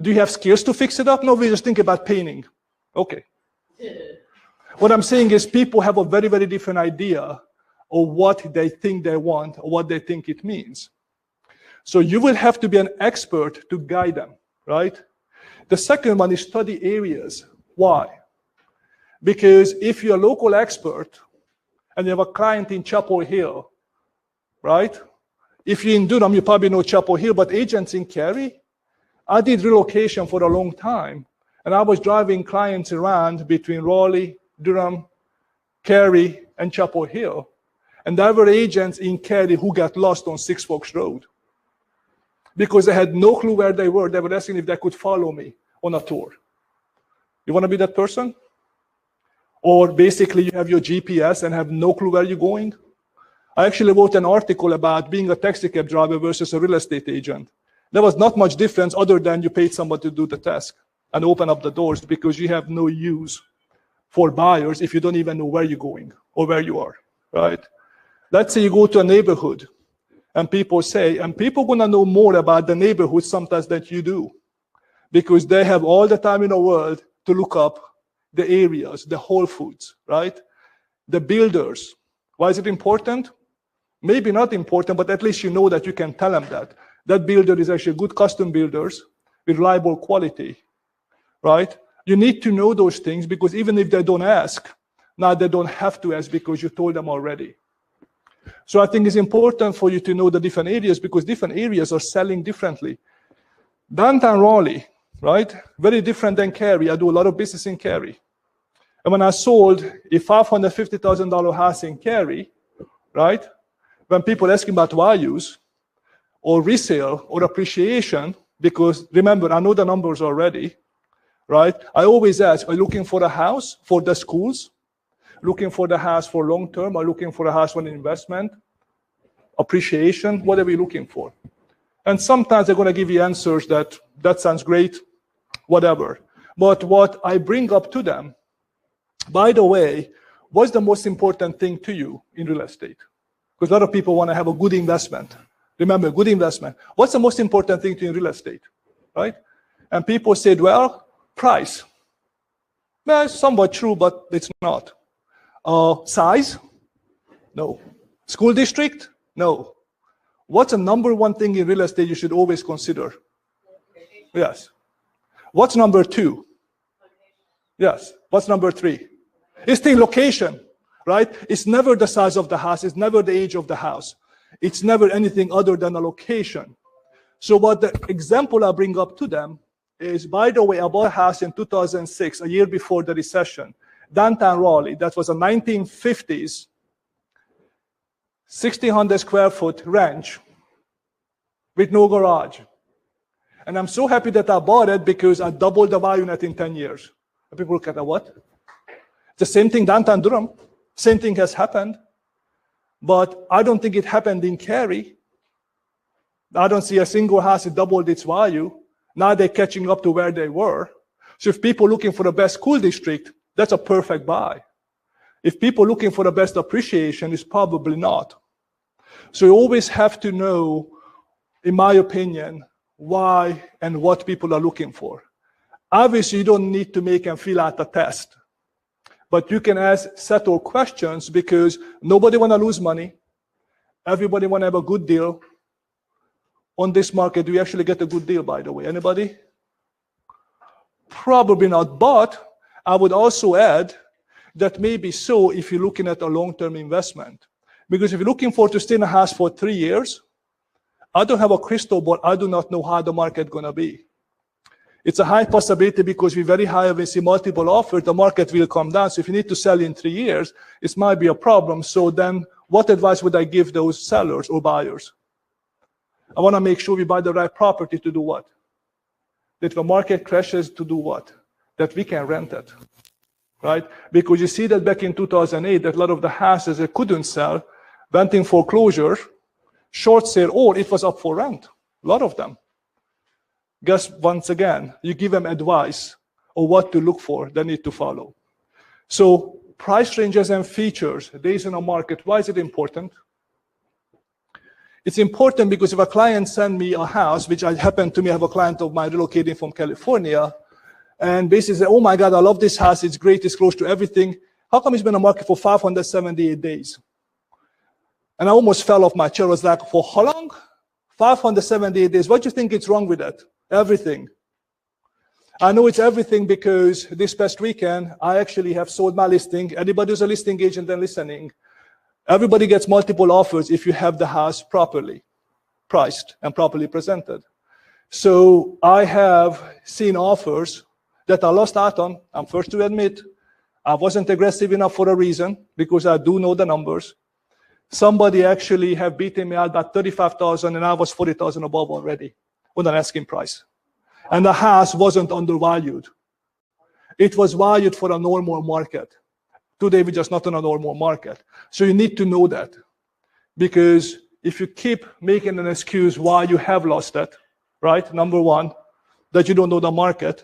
Do you have skills to fix it up? No, we just think about painting. Okay. What I'm saying is people have a very, very different idea of what they think they want or what they think it means. So you will have to be an expert to guide them, right? The second one is study areas. Why? Because if you're a local expert and you have a client in Chapel Hill, right? If you're in Durham, you probably know Chapel Hill, but agents in Cary, I did relocation for a long time, and I was driving clients around between Raleigh, Durham, Cary, and Chapel Hill. And there were agents in Cary who got lost on Six Forks Road because they had no clue where they were. They were asking if they could follow me on a tour. You want to be that person? Or basically you have your GPS and have no clue where you're going? I actually wrote an article about being a taxi cab driver versus a real estate agent. There was not much difference other than you paid somebody to do the task and open up the doors, because you have no use for buyers if you don't even know where you're going or where you are, right? Let's say you go to a neighborhood and people say, and people want to know more about the neighborhood sometimes than you do, because they have all the time in the world to look up the areas, the Whole Foods, right? The builders. Why is it important? Maybe not important, but at least you know that you can tell them that. That builder is actually good custom builders with reliable quality, right? You need to know those things, because even if they don't ask, now they don't have to ask because you told them already. So I think it's important for you to know the different areas, because different areas are selling differently. Downtown Raleigh, right? Very different than Cary. I do a lot of business in Cary. And when I sold a $550,000 house in Cary, right? When people ask me about values or resale or appreciation, because remember, I know the numbers already, right? I always ask, are you looking for a house for the schools? Looking for the house for long term, or looking for a house for an investment? Appreciation, whatever you're looking for. And sometimes they're going to give you answers that sounds great, whatever. But what I bring up to them, by the way, what's the most important thing to you in real estate? Because a lot of people want to have a good investment. Remember, good investment. What's the most important thing to you in real estate, right? And people said, well, price. Well, it's somewhat true, but it's not. Size? No. School district? No. What's the number one thing in real estate you should always consider? Yes. What's number two? Yes. What's number three? It's the location, right? It's never the size of the house. It's never the age of the house. It's never anything other than a location. So what the example I bring up to them is, by the way, I bought a house in 2006, a year before the recession, downtown Raleigh. That was a 1950s, 1,600 square foot ranch with no garage. And I'm so happy that I bought it, because I doubled the value net in 10 years. And people look at that, what? The same thing downtown Durham. Same thing has happened. But I don't think it happened in Cary. I don't see a single house that doubled its value. Now they're catching up to where they were. So if people are looking for the best school district, that's a perfect buy. If people are looking for the best appreciation, it's probably not. So you always have to know, in my opinion, why and what people are looking for. Obviously, you don't need to make them fill out a test. But you can ask settle questions, because nobody want to lose money. Everybody want to have a good deal. On this market, do you actually get a good deal, by the way? Anybody? Probably not. But I would also add that maybe so if you're looking at a long-term investment. Because if you're looking for to stay in a house for 3 years, I don't have a crystal ball. I do not know how the market is going to be. It's a high possibility, because we're very high, we see multiple offers, the market will come down. So if you need to sell in 3 years, it might be a problem. So then what advice would I give those sellers or buyers? I want to make sure we buy the right property to do what? That the market crashes, to do what? That we can rent it, right? Because you see that back in 2008, that a lot of the houses that couldn't sell went in foreclosure, short sale, or it was up for rent. A lot of them. Guess, once again, you give them advice on what to look for, they need to follow. So price ranges and features, days in a market, why is it important? It's important because if a client sends me a house, which I happen to me have a client of mine relocating from California, and basically say, oh my God, I love this house, it's great, it's close to everything. How come it's been on the market for 578 days? And I almost fell off my chair. I was like, for how long? 578 days. What do you think is wrong with that? Everything. I know it's everything because this past weekend, I actually have sold my listing. Anybody who's a listing agent and listening, everybody gets multiple offers if you have the house properly priced and properly presented. So I have seen offers that I lost out on. I'm first to admit I wasn't aggressive enough for a reason, because I do know the numbers. Somebody actually have beaten me out by 35,000, and I was 40,000 above already on an asking price. And the house wasn't undervalued. It was valued for a normal market. Today, we're just not in a normal market. So you need to know that. Because if you keep making an excuse why you have lost it, right? Number one, that you don't know the market.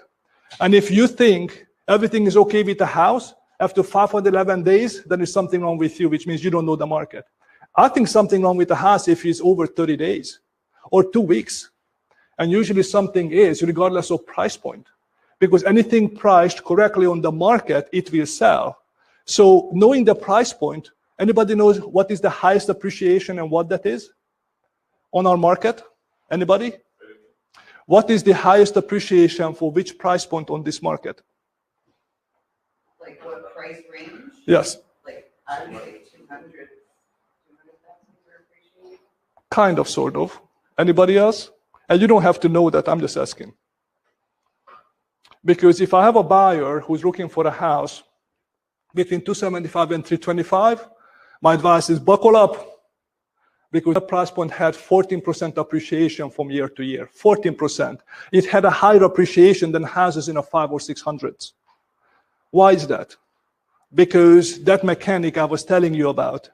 And if you think everything is okay with the house after 511 days, then there's something wrong with you, which means you don't know the market. I think something wrong with the house if it's over 30 days or 2 weeks. And usually something is, regardless of price point. Because anything priced correctly on the market, it will sell. So knowing the price point, anybody knows what is the highest appreciation and what that is on our market? Anybody? What is the highest appreciation for which price point on this market? Like what price range? Yes. Like I would say 200,000 for appreciation. Kind of, sort of. Anybody else? And you don't have to know that, I'm just asking. Because if I have a buyer who's looking for a house between 275 and 325, my advice is buckle up, because the price point had 14% appreciation from year to year. 14%. It had a higher appreciation than houses in the 500s or 600s. Why is that? Because that mechanic I was telling you about,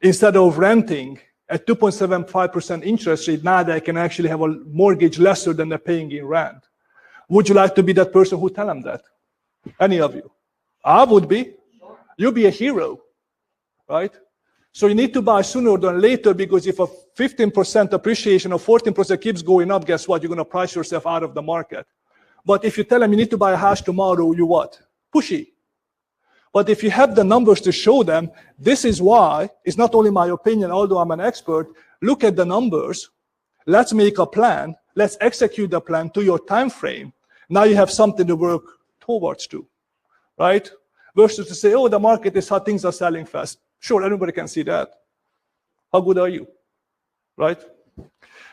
instead of renting at 2.75% interest rate, now they can actually have a mortgage lesser than they're paying in rent. Would you like to be that person who tell them that? Any of you? I would be. You'll be a hero, right? So you need to buy sooner than later, because if a 15% appreciation or 14% keeps going up, guess what? You're going to price yourself out of the market. But if you tell them you need to buy a house tomorrow, you what? Pushy. But if you have the numbers to show them, this is why, it's not only my opinion, although I'm an expert, look at the numbers, let's make a plan, let's execute the plan to your time frame. Now you have something to work towards to, right? Versus to say, oh, the market is hot, things are selling fast. Sure, everybody can see that. How good are you, right?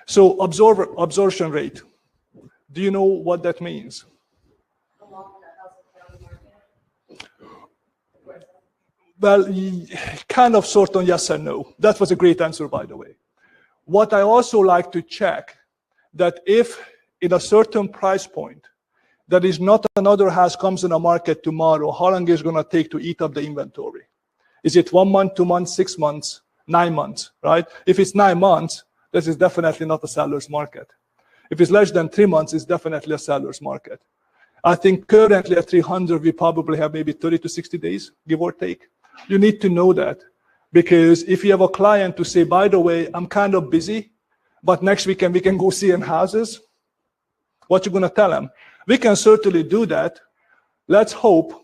So absorption rate. Do you know what that means? Well, kind of, sort of, yes and no. That was a great answer, by the way. What I also like to check, that if in a certain price point, that is not another house comes in the market tomorrow, how long is it going to take to eat up the inventory? Is it 1 month, 2 months, 6 months, 9 months, right? If it's 9 months, this is definitely not a seller's market. If it's less than 3 months, it's definitely a seller's market. I think currently at 300, we probably have maybe 30 to 60 days, give or take. You need to know that, because if you have a client to say, by the way, I'm kind of busy, but next weekend we can go see in houses, what you going to tell them? We can certainly do that. Let's hope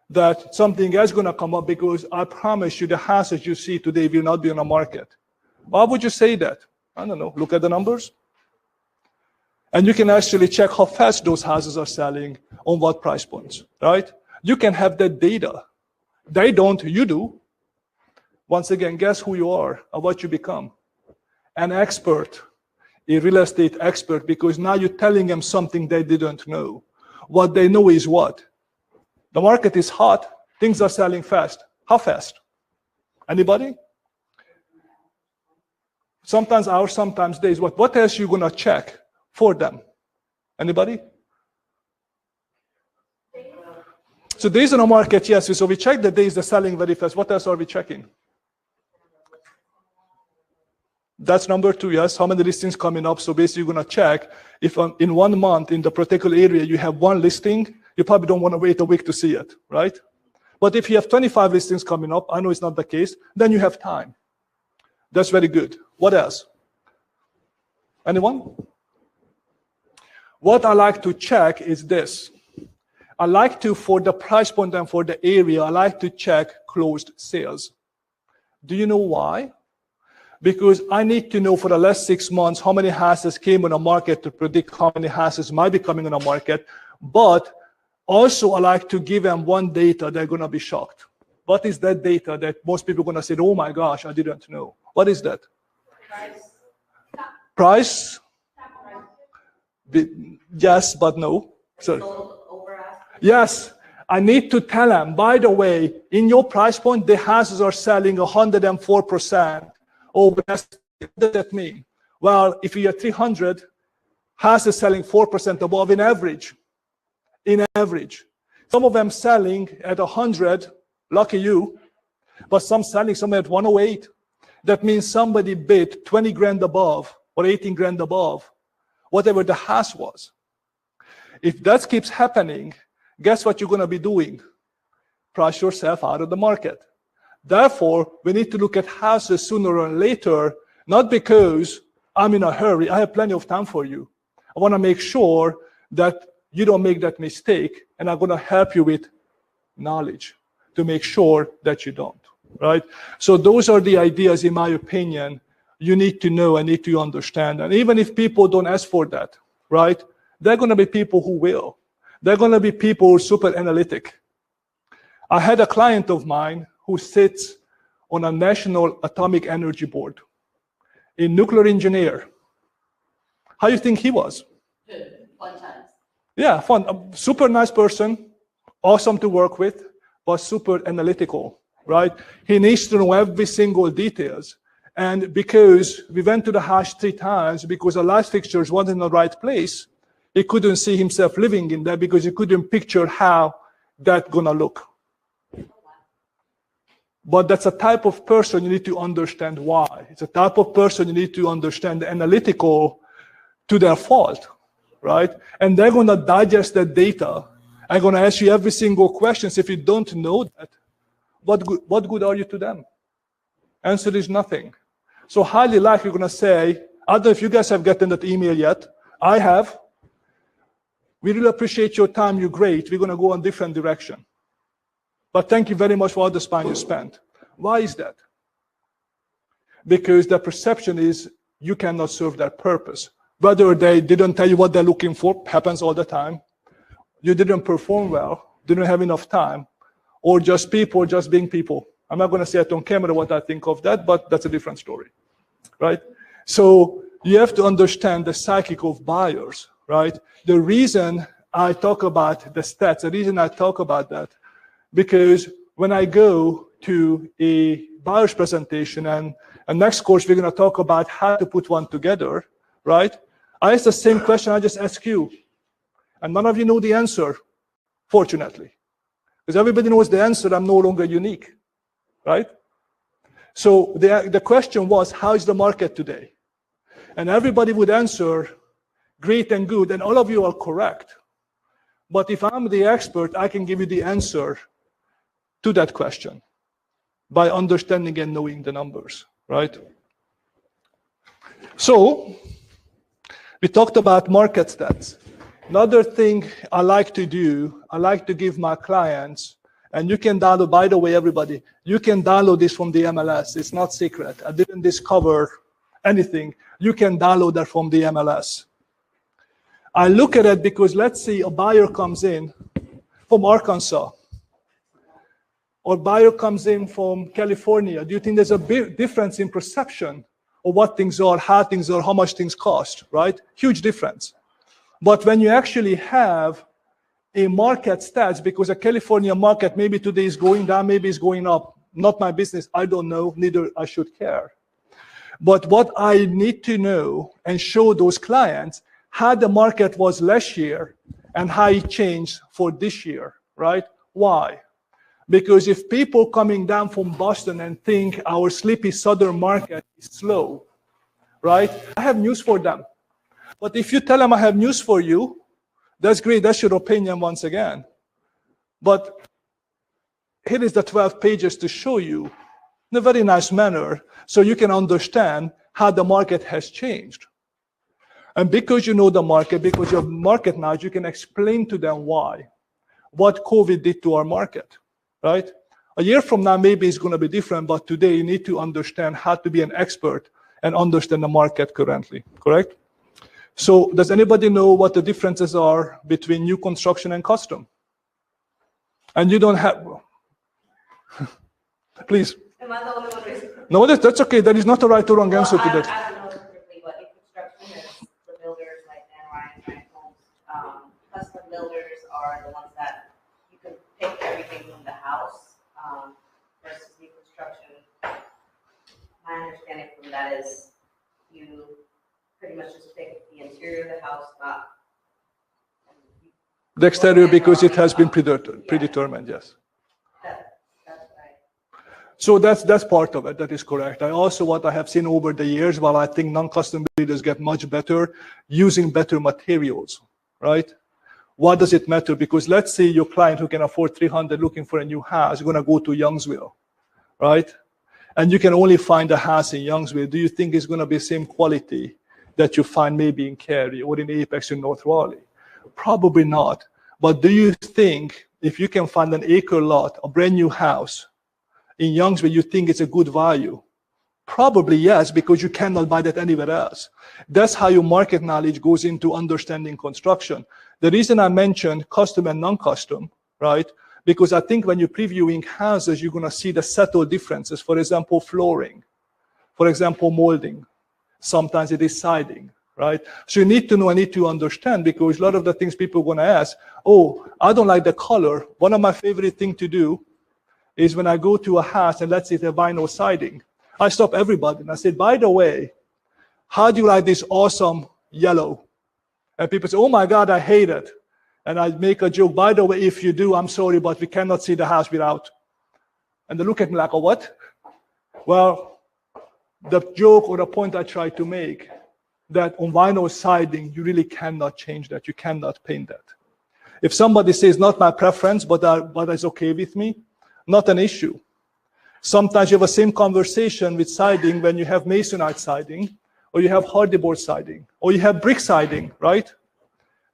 that something else is going to come up, because I promise you the houses you see today will not be on the market. Why would you say that? I don't know. Look at the numbers. And you can actually check how fast those houses are selling on what price points, right? You can have that data. They don't, you do. Once again, guess who you are and what you become? An expert, a real estate expert, because now you're telling them something they didn't know. What they know is what? The market is hot, things are selling fast. How fast? Anybody? Sometimes hours, sometimes days. What else are you going to check for them? Anybody? So days in the market, yes. So we check the days they're selling very fast. What else are we checking? That's number 2, yes. How many listings coming up? So basically you're going to check if in 1 month in the particular area you have 1 listing, you probably don't want to wait a week to see it, right? But if you have 25 listings coming up, I know it's not the case, then you have time. That's very good. What else? Anyone? What I like to check is this. I like to, for the price point and for the area, I like to check closed sales. Do you know why? Because I need to know for the last 6 months how many houses came on the market to predict how many houses might be coming on the market. But also I like to give them one data they're going to be shocked. What is that data that most people are going to say, oh my gosh, I didn't know? What is that? Price? Yes, but no. So, yes, I need to tell them, by the way, in your price point, the houses are selling 104% over. What does that mean? Well, if you're 300, houses selling 4% above in average. In average. Some of them selling at 100, lucky you, but some selling somewhere at 108. that means somebody bid 20 grand above or 18 grand above whatever the house was. If that keeps happening, guess what you're going to be doing? Price yourself out of the market. Therefore, we need to look at houses sooner or later, not because I'm in a hurry. I have plenty of time for you. I want to make sure that you don't make that mistake, and I'm going to help you with knowledge to make sure that you don't, right? So those are the ideas, in my opinion, you need to know and need to understand. And even if people don't ask for that, right, there are going to be people who will. There are going to be people who are super analytic. I had a client of mine who sits on a National Atomic Energy Board, a nuclear engineer. How do you think he was? Good, fun times. Yeah, fun. A super nice person, awesome to work with, but super analytical, right? He needs to know every single details. And because we went to the house 3 times, because the light fixtures weren't in the right place, he couldn't see himself living in there because he couldn't picture how that's gonna look. But that's a type of person you need to understand why. It's a type of person you need to understand the analytical to their fault, right? And they're gonna digest that data. I'm gonna ask you every single question. If you don't know that, what good are you to them? Answer is nothing. So highly likely you're gonna say, I don't know if you guys have gotten that email yet. I have. We really appreciate your time, you're great. We're gonna go in a different direction. But thank you very much for all the time you spent. Why is that? Because the perception is you cannot serve their purpose. Whether they didn't tell you what they're looking for, happens all the time. You didn't perform well, didn't have enough time, or just people just being people. I'm not going to say it on camera what I think of that, but that's a different story, right? So you have to understand the psyche of buyers, right? The reason I talk about the stats, the reason I talk about that, because when I go to a buyer's presentation and next course, we're going to talk about how to put one together, right? I ask the same question I just asked you. And none of you know the answer, fortunately. Because everybody knows the answer, I'm no longer unique, right? So the question was, how is the market today? And everybody would answer, great and good, and all of you are correct. But if I'm the expert, I can give you the answer to that question by understanding and knowing the numbers, right? So we talked about market stats. Another thing I like to do, I like to give my clients, and you can download, by the way, everybody, you can download this from the MLS. It's not secret. I didn't discover anything. You can download that from the MLS. I look at it because let's say a buyer comes in from Arkansas, or buyer comes in from California. Do you think there's a big difference in perception of what things are, how much things cost, right? Huge difference. But when you actually have a market stats, because a California market maybe today is going down, maybe it's going up, not my business, I don't know, neither I should care. But what I need to know and show those clients how the market was last year and how it changed for this year, right? Why? Because if people coming down from Boston and think our sleepy southern market is slow, right? I have news for them. But if you tell them I have news for you, that's great, that's your opinion once again. But here is the 12 pages to show you in a very nice manner so you can understand how the market has changed. And because you know the market, because you have market knowledge, you can explain to them why, what COVID did to our market. Right? A year from now, maybe it's going to be different, but today you need to understand how to be an expert and understand the market currently, correct? So does anybody know what the differences are between new construction and custom? And you don't have, please. Am I the only one who's? No, that's okay. There is not a right or wrong answer to that. I don't know specifically what new construction is. The builders like Ryan Homes, custom builders are the ones that you can pick everything from the house versus new construction. My understanding from that is you pretty much just pick the interior of the house, not The exterior, because it has been predetermined, yes. that's right. So that's part of it. That is correct. What I have seen over the years, while I think non-custom builders get much better, using better materials, right? Why does it matter? Because let's say your client who can afford $300 looking for a new house, you're going to go to Youngsville, right? And you can only find a house in Youngsville. Do you think it's going to be the same quality that you find maybe in Cary or in Apex in North Raleigh? Probably not. But do you think if you can find an acre lot, a brand new house in Youngsville, you think it's a good value? Probably yes, because you cannot buy that anywhere else. That's how your market knowledge goes into understanding construction. The reason I mentioned custom and non-custom, right? Because I think when you're previewing houses, you're going to see the subtle differences. For example, flooring. For example, molding. Sometimes it is siding, right? So you need to know, I need to understand, because a lot of the things people are going to ask, oh, I don't like the color. One of my favorite things to do is when I go to a house and let's say the vinyl siding, I stop everybody and I say, by the way, how do you like this awesome yellow? And people say, oh my God, I hate it. And I make a joke, by the way, if you do, I'm sorry, but we cannot see the house without. And they look at me like, oh, what? Well, the joke or the point I try to make, that on vinyl siding, you really cannot change that. You cannot paint that. If somebody says, not my preference, but it's okay with me, not an issue. Sometimes you have the same conversation with siding when you have masonite siding, or you have hardy board siding, or you have brick siding, right?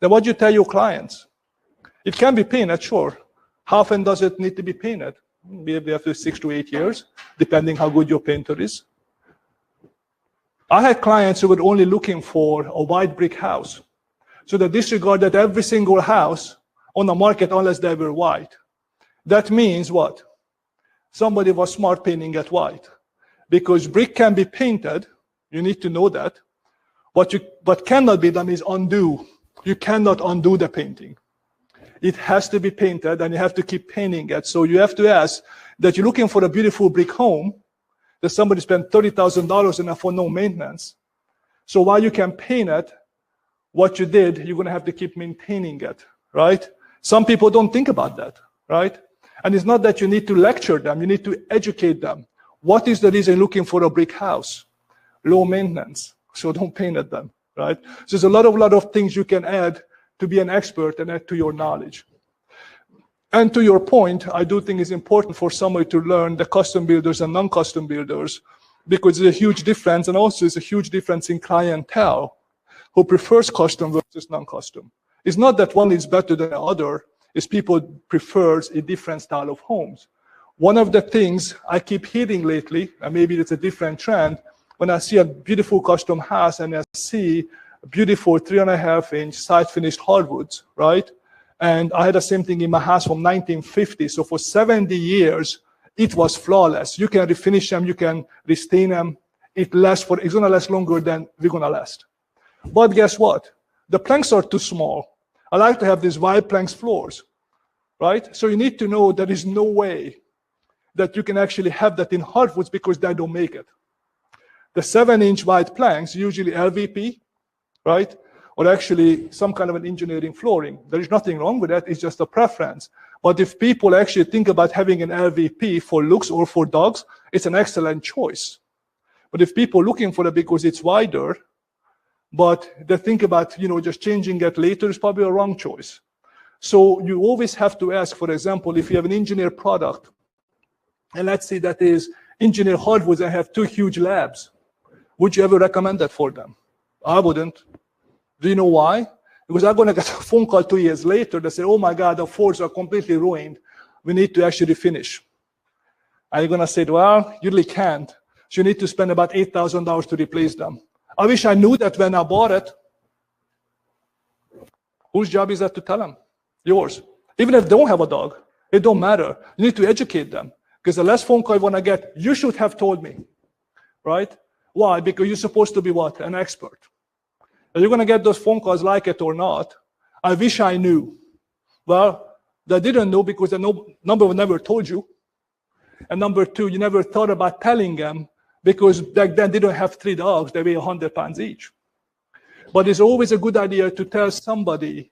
Then what do you tell your clients? It can be painted, sure. How often does it need to be painted? Maybe after 6 to 8 years, depending how good your painter is. I had clients who were only looking for a white brick house. So they disregarded every single house on the market unless they were white. That means what? Somebody was smart painting it white. Because brick can be painted, you need to know that. What cannot be done is undo. You cannot undo the painting. It has to be painted, and you have to keep painting it. So you have to ask that you're looking for a beautiful brick home, that somebody spent $30,000 in it for no maintenance. So while you can paint it, what you did, you're going to have to keep maintaining it, right? Some people don't think about that, right? And it's not that you need to lecture them, you need to educate them. What is the reason looking for a brick house? Low maintenance, so don't paint it then, right? So there's a lot of things you can add to be an expert and add to your knowledge. And to your point, I do think it's important for somebody to learn the custom builders and non-custom builders, because there's a huge difference, and also there's a huge difference in clientele who prefers custom versus non-custom. It's not that one is better than the other, it's people prefers a different style of homes. One of the things I keep hearing lately, and maybe it's a different trend, when I see a beautiful custom house and I see a beautiful 3.5-inch side-finished hardwoods, right? And I had the same thing in my house from 1950. So for 70 years, it was flawless. You can refinish them, you can restain them. It's going to last longer than we're going to last. But guess what? The planks are too small. I like to have these wide planks floors, right? So you need to know there is no way that you can actually have that in hardwoods because they don't make it. The 7-inch wide planks, usually LVP, right? Or actually some kind of an engineering flooring. There is nothing wrong with that, it's just a preference. But if people actually think about having an LVP for looks or for dogs, it's an excellent choice. But if people are looking for it because it's wider, but they think about, just changing it later, is probably a wrong choice. So you always have to ask, for example, if you have an engineered product, and let's say that is engineered hardwoods and have 2 huge labs, would you ever recommend that for them? I wouldn't. Do you know why? Because I'm going to get a phone call 2 years later that say, oh my God, the floors are completely ruined. We need to actually finish. And you're going to say, well, you really can't. So you need to spend about $8,000 to replace them. I wish I knew that when I bought it. Whose job is that to tell them? Yours. Even if they don't have a dog, it don't matter. You need to educate them. Because the last phone call you want to get, you should have told me. Right? Why? Because you're supposed to be what? An expert. And you're going to get those phone calls, like it or not. I wish I knew. Well, they didn't know because the number one never told you. And number 2, you never thought about telling them because back then they didn't have 3 dogs. They weigh 100 pounds each. But it's always a good idea to tell somebody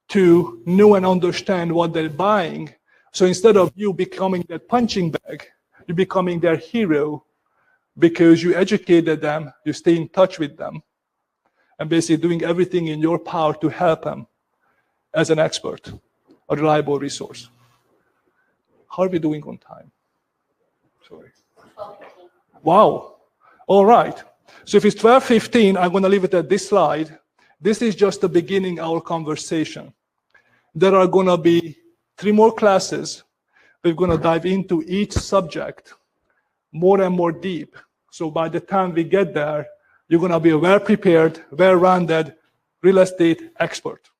to know and understand what they're buying. So instead of you becoming that punching bag, You're becoming their hero because you educated them, you stay in touch with them, and basically doing everything in your power to help them as an expert, a reliable resource. How are we doing on time? Sorry. Wow. All right. So if it's 12:15, I'm going to leave it at this slide. This is just the beginning of our conversation. There are going to be 3 more classes. We're going to dive into each subject more and more deep. So by the time we get there, you're going to be a well-prepared, well-rounded real estate expert.